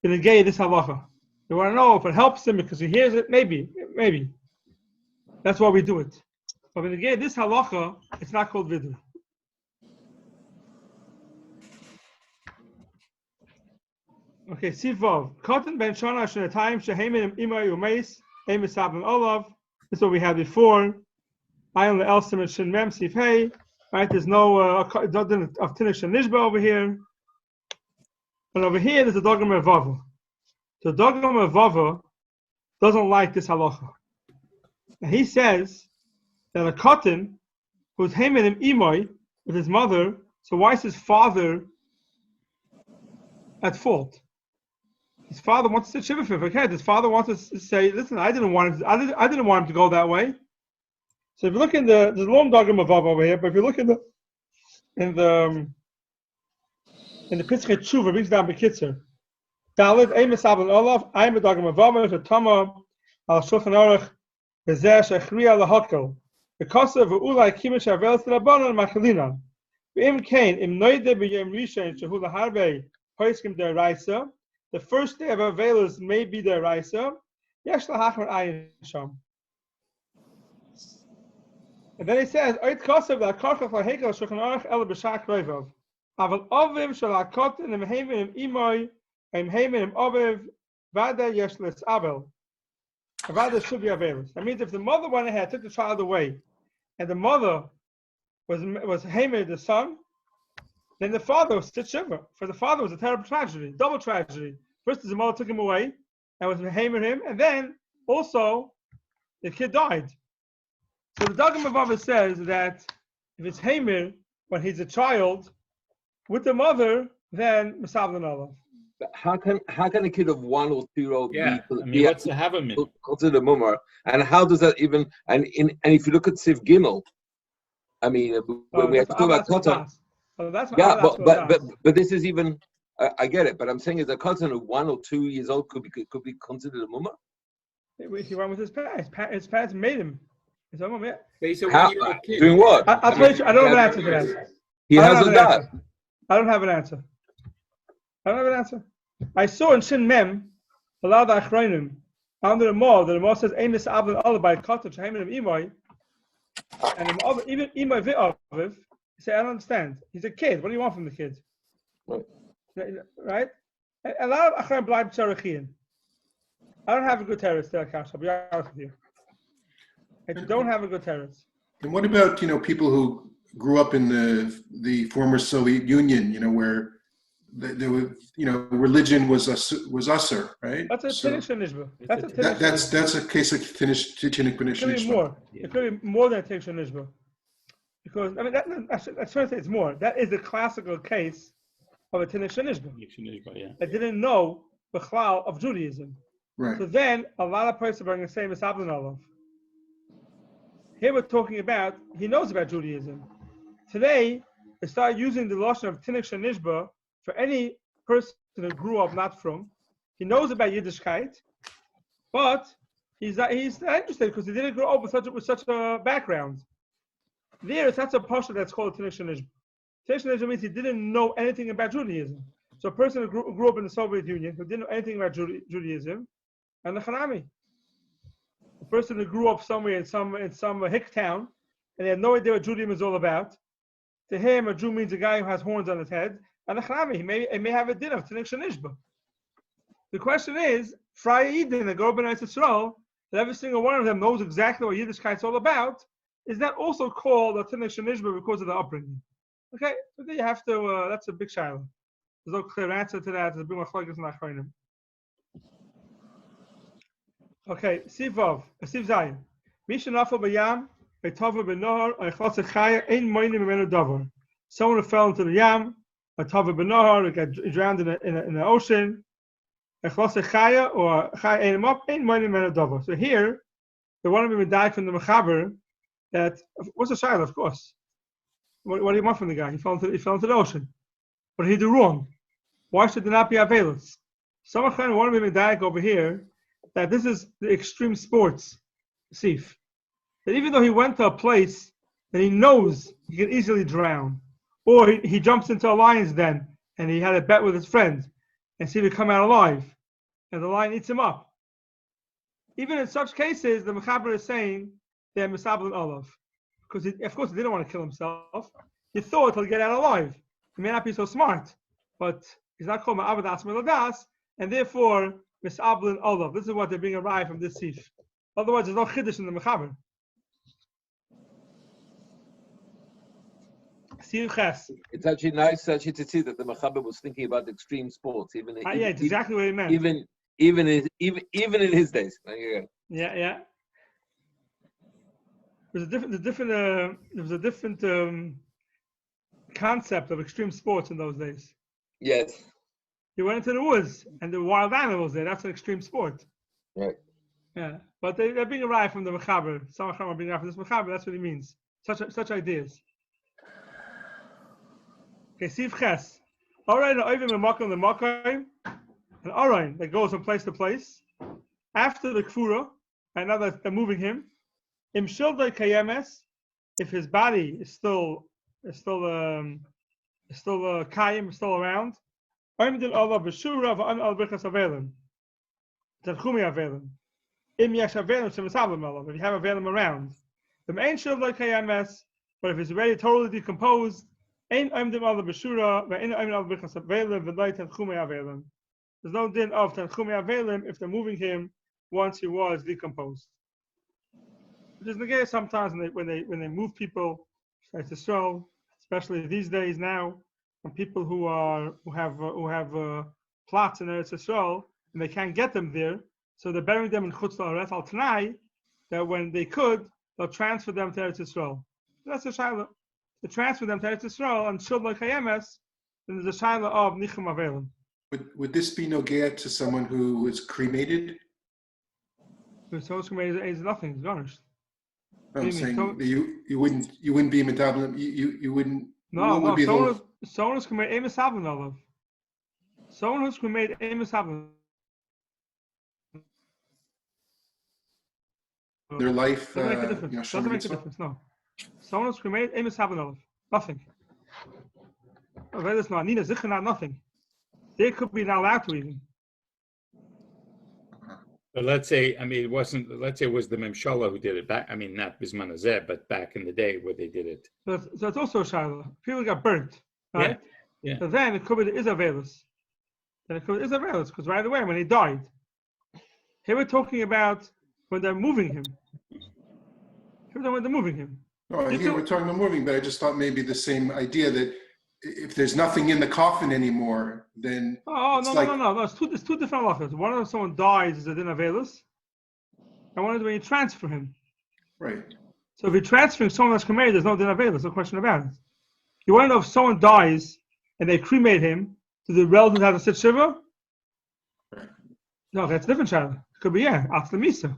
In the gay, this halacha. You want to know if it helps him because he hears it? Maybe. That's why we do it. But in the gay, this halacha, it's not called vidui. Okay, Sivov. Cotton ben Shana Shanatayim Sheheimin Imay Umeis Emis Abin Olav. This is what we had before. I on the Elsim and Shin Mem Sif Hey. Right, there's no of Tinish and Nishba over here. And over here there's a Dogam Vava. So Dogam Vava doesn't like this halacha. And he says that a cotton who's Heimin Imay with his mother, so why is his father at fault? His father wants to shiva for him. Okay, his father wants to say, "Listen, I didn't want him to go that way." So if you look in there's a long dogma of over here, but if you look in the Pischei Tshuva, brings down Bekitzer. Dalit Emes Abel Olav, I'm a dogma of over. The Tama al Shulchan Aruch Bezer Shechriya laHakel. Because of Ulai Kimish Avel Tzirabanan Machalina. Im Kain Im Noide B'Yom Rishon Shehu LaHarbe Hoiskim Deraisa. The first day of Avelus may be the Raisa. Yesh lahachmer ayin sham. And then he says, "Oit kosev la'karchach lahekel shulchan aruch el b'shak roivav. Aval aviv shel ha'kot in ha'meheimin imoy ha'meheimin aviv vada yesh les avel. Vada should be Avelus. That means if the mother went ahead, took the child away, and the mother was heimed the son, then the father was shiva. For the father was a terrible tragedy, double tragedy. First, his mother took him away and was hammered him, and then also the kid died. So the Dagam Avava says that if it's hammer when he's a child with the mother, then Misablan Allah. But how can a kid of 1 or 2 year old be what's the have him in? Consider mumar? And how does that even and if you look at Siv Gimel, I mean when we have to talk about Kotan. But this is even I get it, but I'm saying is a cousin of 1 or 2 years old could be considered a mumma? He went with his parents. His parents made him. How, doing what? I'll tell you, I don't have an answer to that. He hasn't done. I don't have an answer. I saw in Shin Mem, a lot of Achronim, under the Mall says, Emes Abel Allah by cottage, Haimin Imoy, and even Imoy V'Aviv, he said, I don't understand. He's a kid. What do you want from the kid? Right? A lot of Achronim bleiben Tzarachian. I don't have a good terrace there, Kash. I'll be honest with you. I don't have a good terrace. And what about, people who grew up in the former Soviet Union, where there was, religion was usher, right? That's a Tinnish Nishba. That's a case of Tinnish Nishba. It could be more. It could be more than a Tinnish Nishba. Because, I mean, I should say it's more. That is the classical case of a Tinnish Nishba. Yeah. I didn't know the cloud of Judaism. Right. So then, a lot of persons are going to say Misablan Allah. Here we're talking about, he knows about Judaism. Today, they start using the Lashon of Tinnish Nishba for any person who grew up not from. He knows about Yiddishkeit, but he's not interested because he didn't grow up with such a background. That's a pasha that's called Tinnish Nishba. Tinnish Nishba means he didn't know anything about Judaism. So a person who grew up in the Soviet Union, who didn't know anything about Judaism, and the Hanami. A person who grew up somewhere in some hick town, and they had no idea what Judaism is all about. To him, a Jew means a guy who has horns on his head, and a Hanami, he may have a din of Tinnish Nishba. The question is, Friar Eden, the Gorban Yisrael, that every single one of them knows exactly what Yiddishkeit is all about, is that also called a Tinnish Nishba because of the upbringing? Okay, but then you have to, that's a big shiloh. There's no clear answer to that. There's a big machlokes and achronim. Okay, Sivav, Siv Zayin. Misha nafal b'yam, etava b'nohar, echlasa chaya, ein moinim imenu davar. Someone who fell into the yam, etava b'nohar, got drowned in the ocean, echlasa chaya, or chaya ein up, ein moinim imenu davar. So here, the one of them died from the mechaber. That what's the shiloh? Of course. What do you want from the guy? He fell into the ocean. What did he do wrong? Why should there not be Avelis? Some kind of want to be medayek over here that this is the extreme sports seif. That even though he went to a place that he knows he can easily drown, or he jumps into a lion's den and he had a bet with his friend and see if he come out alive, and the lion eats him up. Even in such cases, the Mechaber is saying they're misabel and olav, because of course he didn't want to kill himself. He thought he'll get out alive. He may not be so smart, but he's not called ma'abed asmer ladas, and therefore misabel and olav. This is what they're being arrived from this seif. Otherwise, there's no chiddush in the Mechaber. It's actually nice to see that the Mechaber was thinking about extreme sports, even Yeah, it's exactly what he meant. Even in his days. Yeah. There was a different concept of extreme sports in those days. Yes. You went into the woods and the wild animals there. That's an extreme sport. Right. Yeah, but they're being arrived from the Mechaber. Some are being arrived from this Mechaber. That's what he means. Such ideas. Okay, Siv Ches. Alright, Oivim and Makom the Makom. And Arain that goes from place to place. After the Kfura, and now that they're moving him, Im Shildai Kayemes, if his body is still Kayim, still around, Oimdil Allah Beshura v'Am al Birchas Avelim. Tanchumi Avelim. Im Yesh Avelim Shemisabim Allah. If you have Avelim around. The main Shildai Kayemes, but if it's already totally decomposed, Ein Oimdim Allah Beshura v'Ein Oimdil Allah Birchas Avelim v'Lai Tanchumi Avelim. There's no din of Tanchumi Avelim if they're moving him once he was decomposed. Which is the case sometimes when they move people, like to show, especially these days now, when people who have plots in Eretz Yisrael and they can't get them there, so they're burying them in Chutz La'aretz al Tanai, that when they could, they'll transfer them to Eretz Yisrael. That's the shaila. To transfer them to Eretz Yisrael and Shul Kayemes, then there's a shaila of Nichum Avelim. Would this be nogea to someone who was cremated? If someone's cremated, it's nothing. It's garnished. I'm saying you wouldn't be metablim. You wouldn't. No. Someone who's cremated, Amos Havlin Olav. Someone who's cremated, Amos Havlin. Their life doesn't make a difference. Doesn't make a difference. No. Someone who's cremated, Amos Havlin Olav. Nothing. There's no Nina Zichana. Nothing. They could be not allowed to even. But let's say, it wasn't, let's say it was the Memshala who did it back, not Bisman Azeh, but back in the day where they did it. So it's also a shaila. People got burnt, right? Yeah. So then it could be the Isavelis. Then it could be Isavelis, because right away when he died. Here we're talking about when they're moving him. No, here we're talking about moving, but I just thought maybe the same idea that if there's nothing in the coffin anymore, then no. It's two different halachas. One of them, someone dies, is a din avelus, and one is when you transfer him. Right. So if you're transferring someone that's cremated, there's no din avelus, no question about it. You want to know if someone dies and they cremate him, do the relatives have to sit shiva? Right. No, that's a different child. It could be after the misa.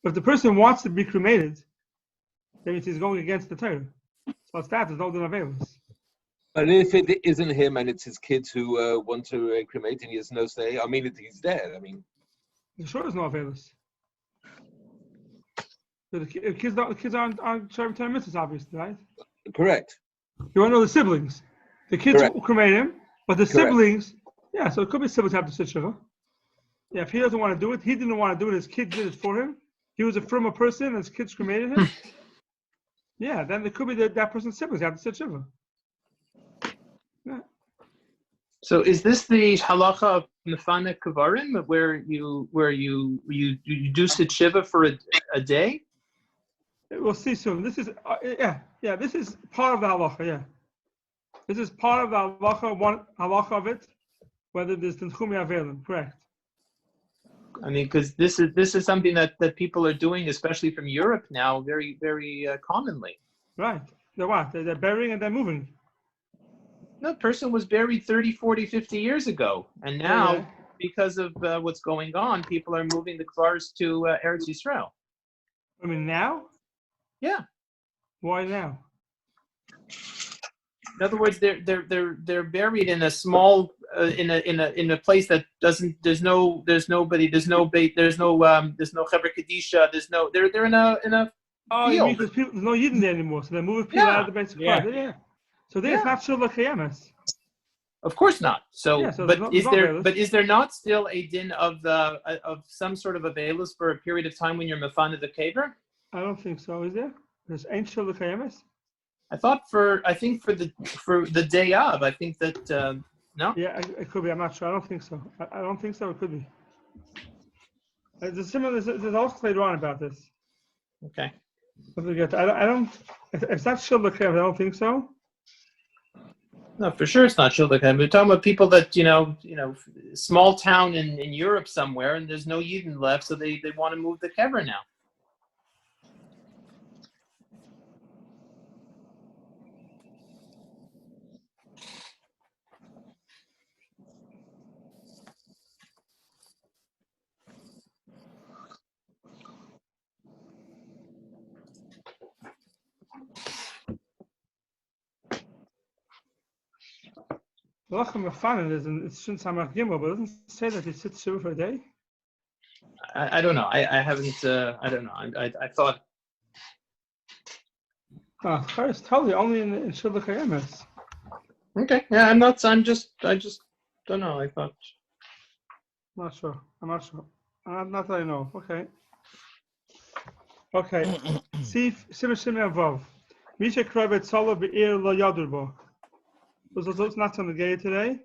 But if the person wants to be cremated, that means he's going against the Torah. So it's there's no din avelus. And if it isn't him and it's his kids who want to cremate and he has no say, he's dead. Sure, there's no avelus. So the kids aren't serving 10 mitzvahs, obviously, right? Correct. You want to know the siblings. The kids will cremate him, but the siblings, so it could be siblings have to sit shiva. Yeah, if he doesn't want to do it, he didn't want to do it, his kids did it for him. He was a firmer person and his kids cremated him. Then it could be that person's siblings have to sit shiva. Yeah. So is this the halacha of Nefana Kavarim, where you do sit shiva for a day? We'll see soon. This is this is part of the halacha. Yeah, this is part of the halacha. One halacha of it, whether there's Tanchumi Avelim, correct? Because this is something that people are doing, especially from Europe now, very very commonly. Right. They're burying and they're moving. No, person was buried 30, 40, 50 years ago. And now, because of what's going on, people are moving the Kvars to Eretz Yisrael. Now? Yeah. Why now? In other words, they're buried in a small in a place that doesn't. There's nobody. There's no Chevra Kadisha. They're in a Oh, you mean field. because there's no Yidden there anymore, so they're moving people out of the basic Yeah. part. Yeah. So there's not Shulach Hayemes. Of course not. So, Yeah, so but there's is no there? Avelis. But is there not still a din of some sort of Avelis for a period of time when you're mafana the kaver? I don't think so. Is there? There's ain't Shulach Hayemes. I think for the day of, I think that no. Yeah, it could be. I'm not sure. I don't think so. I don't think so. It could be. There's also later on about this. Okay. I don't. If it's not Shulach Hayemes, I don't think so. No, for sure it's not Shulach. We're talking about people that small town in Europe somewhere, and there's no Yidden left, so they want to move the kever now. Lachem Mefanen is in it's Shin Samach Gimel, but it doesn't say that he sits Shiva for a day. I don't know. I haven't. I don't know. I thought. First, totally only in Shulach Hayemes. Okay. Yeah, I'm not. I just don't know. I thought. I'm not sure. Not that I know. Okay. Seif Siman346 Seif. Misha Kravet Solo Be'ir Lo Yadurbo. It's not on the gay today.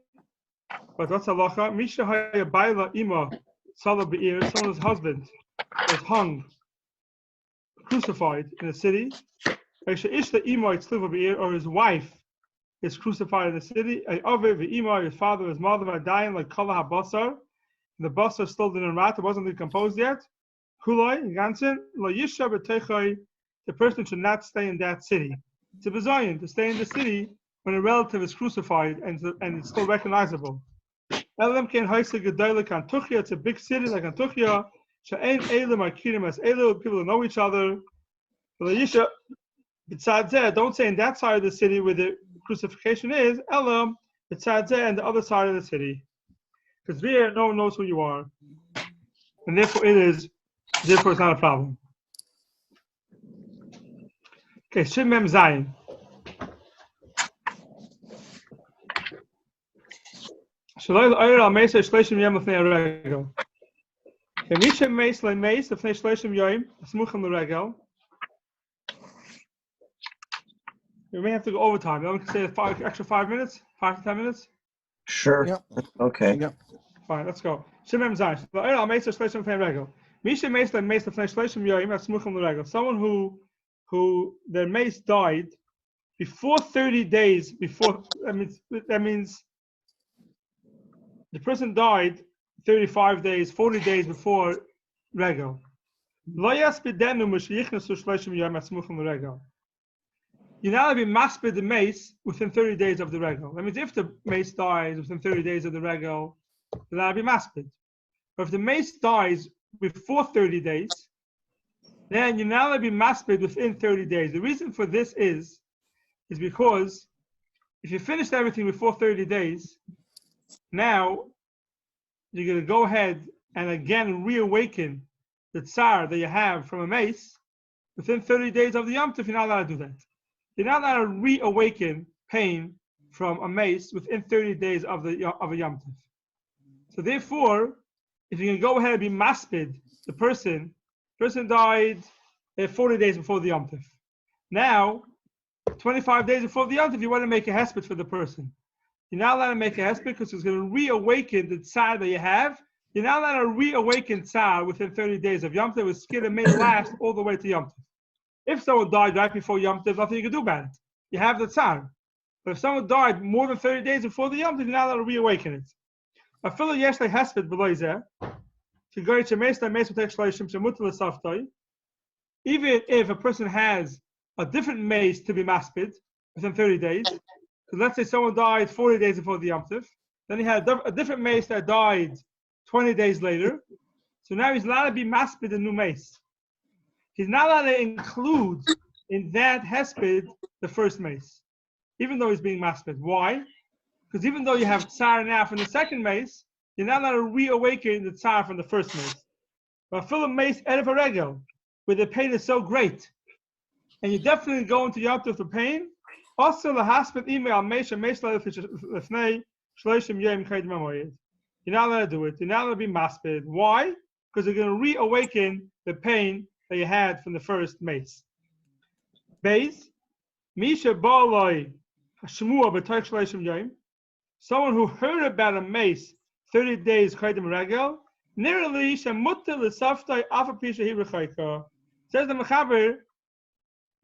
But what's halacha? Misha Haya Baila Ima Solo Be'ir, someone's husband was hung, crucified in a city. Ishta Ima Itzluva Be'ir, or his wife is crucified in the city. Aviv Ima, his father, his mother are dying like Kala HaBasar. The basar still didn't rot, it wasn't decomposed yet. Kuloi, Gansen, Lo Yisha B'Teichoi, the person should not stay in that city. It's a bizayon to stay in the city when a relative is crucified and it's still recognizable. It's a big city like Antuchia. People know each other. Don't say in that side of the city where the crucifixion is, Elam, and the other side of the city. Because there, no one knows who you are. And therefore it's not a problem. Okay, Shin Mem Zayin. Shalai Oyer al Meisa Shleishim Yom Lefnei Regel. Misha Meis LeMeis Lefnei Shleishim Yom Smuchim LeRegel. We may have to go overtime. I'm going to say extra 5 minutes, 5 to 10 minutes. Sure. Yeah. Okay. Yeah. Fine, let's go. Shin Mem Zayin. Shalai Oyer al Meisa Shleishim Lefnei Regel. Misha Meis LeMeis Lefnei Shleishim Yom Smuchim LeRegel. Someone who their mace died before 30 days before. That means the person died 35 days, 40 days before Regel. You're not allowed to be maspid the mace within 30 days of the Regel. That means if the mace dies within 30 days of the Regel, you're allowed to be maspid. But if the mace dies before 30 days, then you're not allowed to be maspid within 30 days. The reason for this is because if you finished everything before 30 days, now you're going to go ahead and again reawaken the tsar that you have from a mace within 30 days of the Yom Tov. You're not allowed to do that. You're not allowed to reawaken pain from a mace within 30 days of a Yom Tov. So therefore, if you can go ahead and be maspid, the person died 40 days before the Yom Tov. Now, 25 days before the Yom Tov, you want to make a hesped for the person. You're not allowed to make a hesped because it's going to reawaken the tsar that you have. You're not allowed to reawaken tsar within 30 days of Yom Tov. It's going to may last all the way to Yom Tov. If someone died right before Yom Tov, nothing you can do about it. You have the tsar. But if someone died more than 30 days before the Yom Tov, you're not allowed to reawaken it. Even if a person has a different mace to be maspid within 30 days, because let's say someone died 40 days before the Yom Tov, then he had a different mace that died 20 days later, so now he's allowed to be maspid a new mace. He's not allowed to include in that hesped the first mace. even though he's being maspid. Why? Because even though you have tsar now from the second mace, you're not allowed to reawaken the tsar from the first mace. But fill a mace erev haregel, where the pain is so great, and you definitely go into Yom Tov for pain. Also, the hospital email mace lefnei shloshim yom chaydim hamoyed. You're not allowed to do it. You're not allowed to be maspid. Why? Because you're going to reawaken the pain that you had from the first mace. Beis, Misha Ba'aloi Hashmua b'toich shloshim yom. Someone who heard about a mace 30 days chaydim regel. Nearly shemutter l'saftai afapisha hirachayka. Says the Mechaber,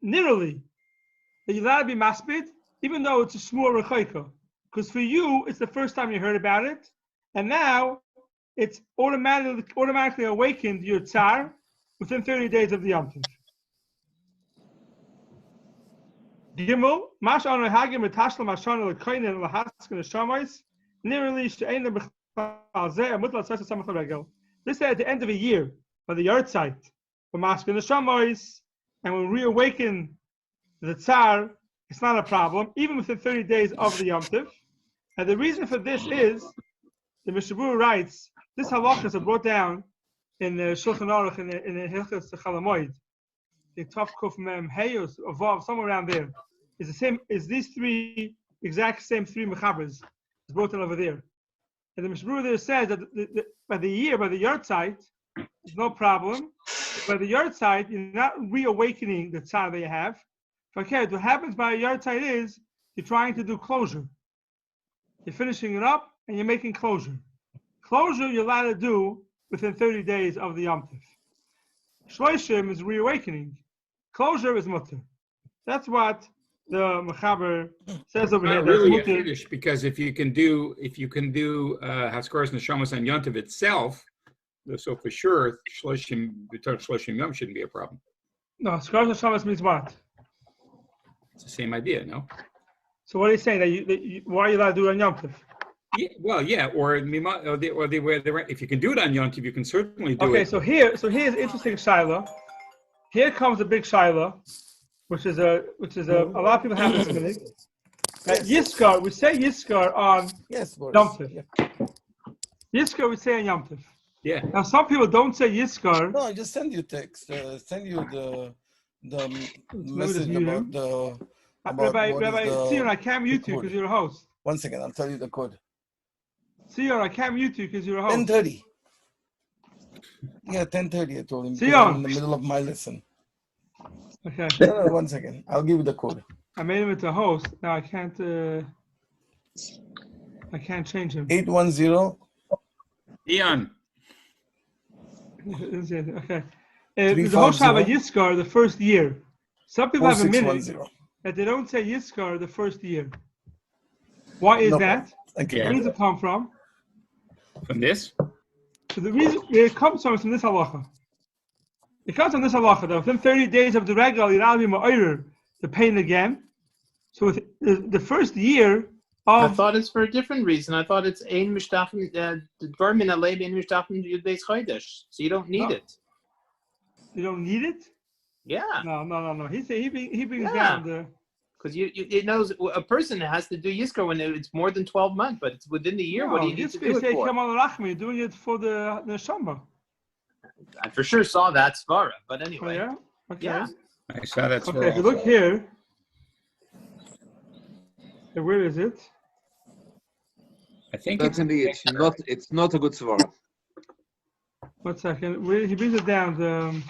nearly that you're allowed to be maspid, even though it's a shmua rechayka. Because for you, it's the first time you heard about it, and now it's automatically awakened your tsar within 30 days of the Yom Tov. Gimel, mash on hagim etashlam ashana lekoinen lahaskin eshamayis, nearly she'ein lebechal mutla tzasa samach regel. This is at the end of a year, by the yard site, for maskin eshamayis, and when we reawaken the tsar, it's not a problem, even within 30 days of the Yom Tov. And the reason for this is, the Mishabur writes, this halachas are brought down in the Shulchan Aruch in the Hilchos Chalamoid, the Tov Kuf Mem Heyos Avav, somewhere around there. Is the same? Is these three exact same three mechabers? It's brought down over there. And the Mishabur there says that by the yard site, there's no problem. By the yard site, you're not reawakening the tsar that you have. Okay, what happens by a yard site is you're trying to do closure. You're finishing it up and you're making closure. Closure you're allowed to do within 30 days of the Yom Tov. Shloshim is reawakening. Closure is mutter. That's what the Mechaber says over here. Not really a chiddush, because if you can do Haskaras Neshamas on Yom Tov itself, so for sure Shloshim Yom shouldn't be a problem. No, Haskaras Neshamas means what? It's the same idea, no? So what are you saying? That why are you allowed to do it on Yom Tov? Yeah, well, yeah, if you can do it on Yom Tov, you can certainly do it. Okay, so here's interesting shaila. Here comes a big shaila, which is a lot of people have this minute. Yiskar, we say Yiskar on Yom Tov. Yeah. Yiskar we say on Yom Tov. Yeah. Now some people don't say Yiskar. No, I just send you text. Send you the message about the. Rabbi, Sion, I can't mute you because you're a host. 1 second, I'll tell you the code. Sion, I can't mute you because you're a host. 10:30. Yeah, 10:30. I told him. Sion. I'm in the middle of my lesson. Okay. No, 1 second. I'll give you the code. I made him into a host. Now I can't change him. 810. Ian. Okay. The host have a Yiskar the first year. Some people have a minute that they don't say Yiskar the first year. Why is that? Okay. Where does it come from? From this? So the reason it comes from is from this halacha. It comes from this halacha that within 30 days of the regal, you're not be ma'orer the pain again. So with the first year of... I thought it's for a different reason. I thought it's ein mishtachim dvar min alei ein mishtachim yud beis chodesh. So you don't need it. You don't need it? Yeah. No. He brings down the... Because it knows a person has to do Yiskar when it's more than 12 months, but it's within the year. What do you need to do it for? You're doing it for the Neshama. I for sure saw that svara, but anyway. Oh, yeah? Okay. Yeah. I saw that. Okay, if you look here, where is it? I think certainly it's not a good svara. 1 second. He brings it down. The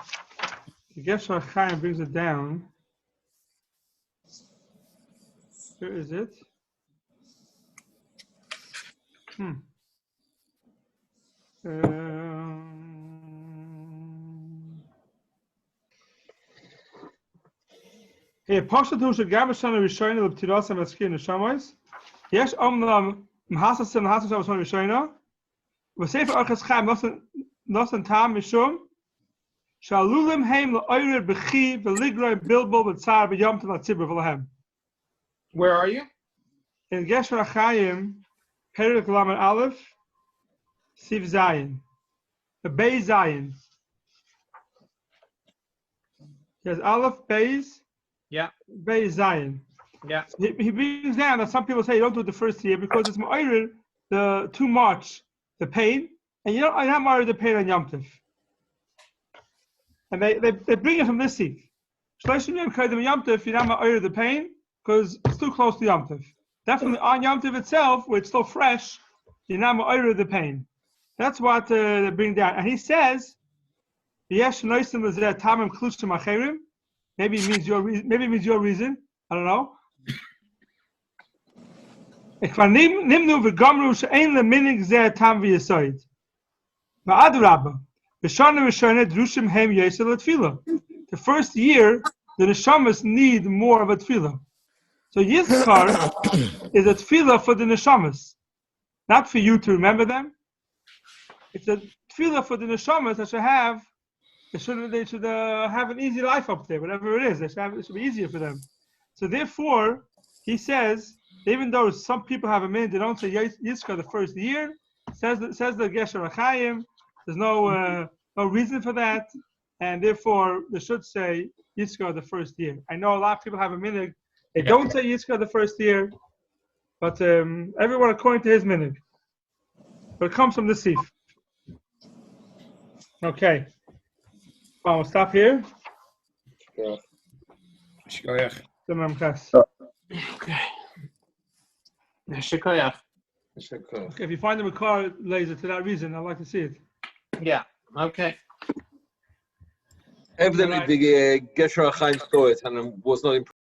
Gesher Chaim brings it down. Where is it? Here, Pashatu Shagam Shana Rishona Leptiras and Maskin Shamois. Yes, Omlam Mhasasim Hasas was one Rishona. Was Seif Archas Chaim Nosan Tam Mishum. Shalulim Haim L'Oyer Bechi Veligroi Bilbo B'Tzar B'Yom Tel Tzibur V'Lahem. Where are you? In Gesher Chaim, Perik Laman Aleph, Siv Zayin. The Beis Zayin. There's Aleph, Beis. Yeah. Beis Zayin. Yeah. He brings down that some people say you don't do it the first year because it's ma'arid too much the pain, and you don't have ma'arid the pain on Yom Tov. And they bring it from this seat. Shloshim Yom Kedem Yom Tov, you're not ma'arid the pain because it's too close to Yom Tov. Definitely on Yom Tov itself, where it's still fresh, you're not ma'arid the pain. That's what they bring down. And he says, Yesh noisim l'zeh tamim klushim acherim. Maybe it means your reason. Maybe it means your reason. I don't know. Nimnu v'gamru she'ein leminig zeh tam v'yasoid. V'adrabba. V'shana v'shana drushim hem yesel l'tfilah. The first year, the neshamas need more of a tefillah. So Yizkar is a tefillah for the neshamas, not for you to remember them. It's a tefillah for the neshamas that should have. They should have an easy life up there, whatever it is. It should be easier for them. So therefore, he says, even though some people have a minute, they don't say Yizkar the first year. Says the Gesher Achayim. There's no reason for that, and therefore they should say Yizkar the first year. I know a lot of people have a minute. They don't say Yizkar the first year, but everyone according to his minute. But it comes from the Seif. Okay. Well, we'll stop here. Shkoyach. Okay. Shikoyach. Okay, if you find a car laser to that reason, I'd like to see it. Yeah. Okay. Evidently, the Gesher Chaim saw it and was not impressed.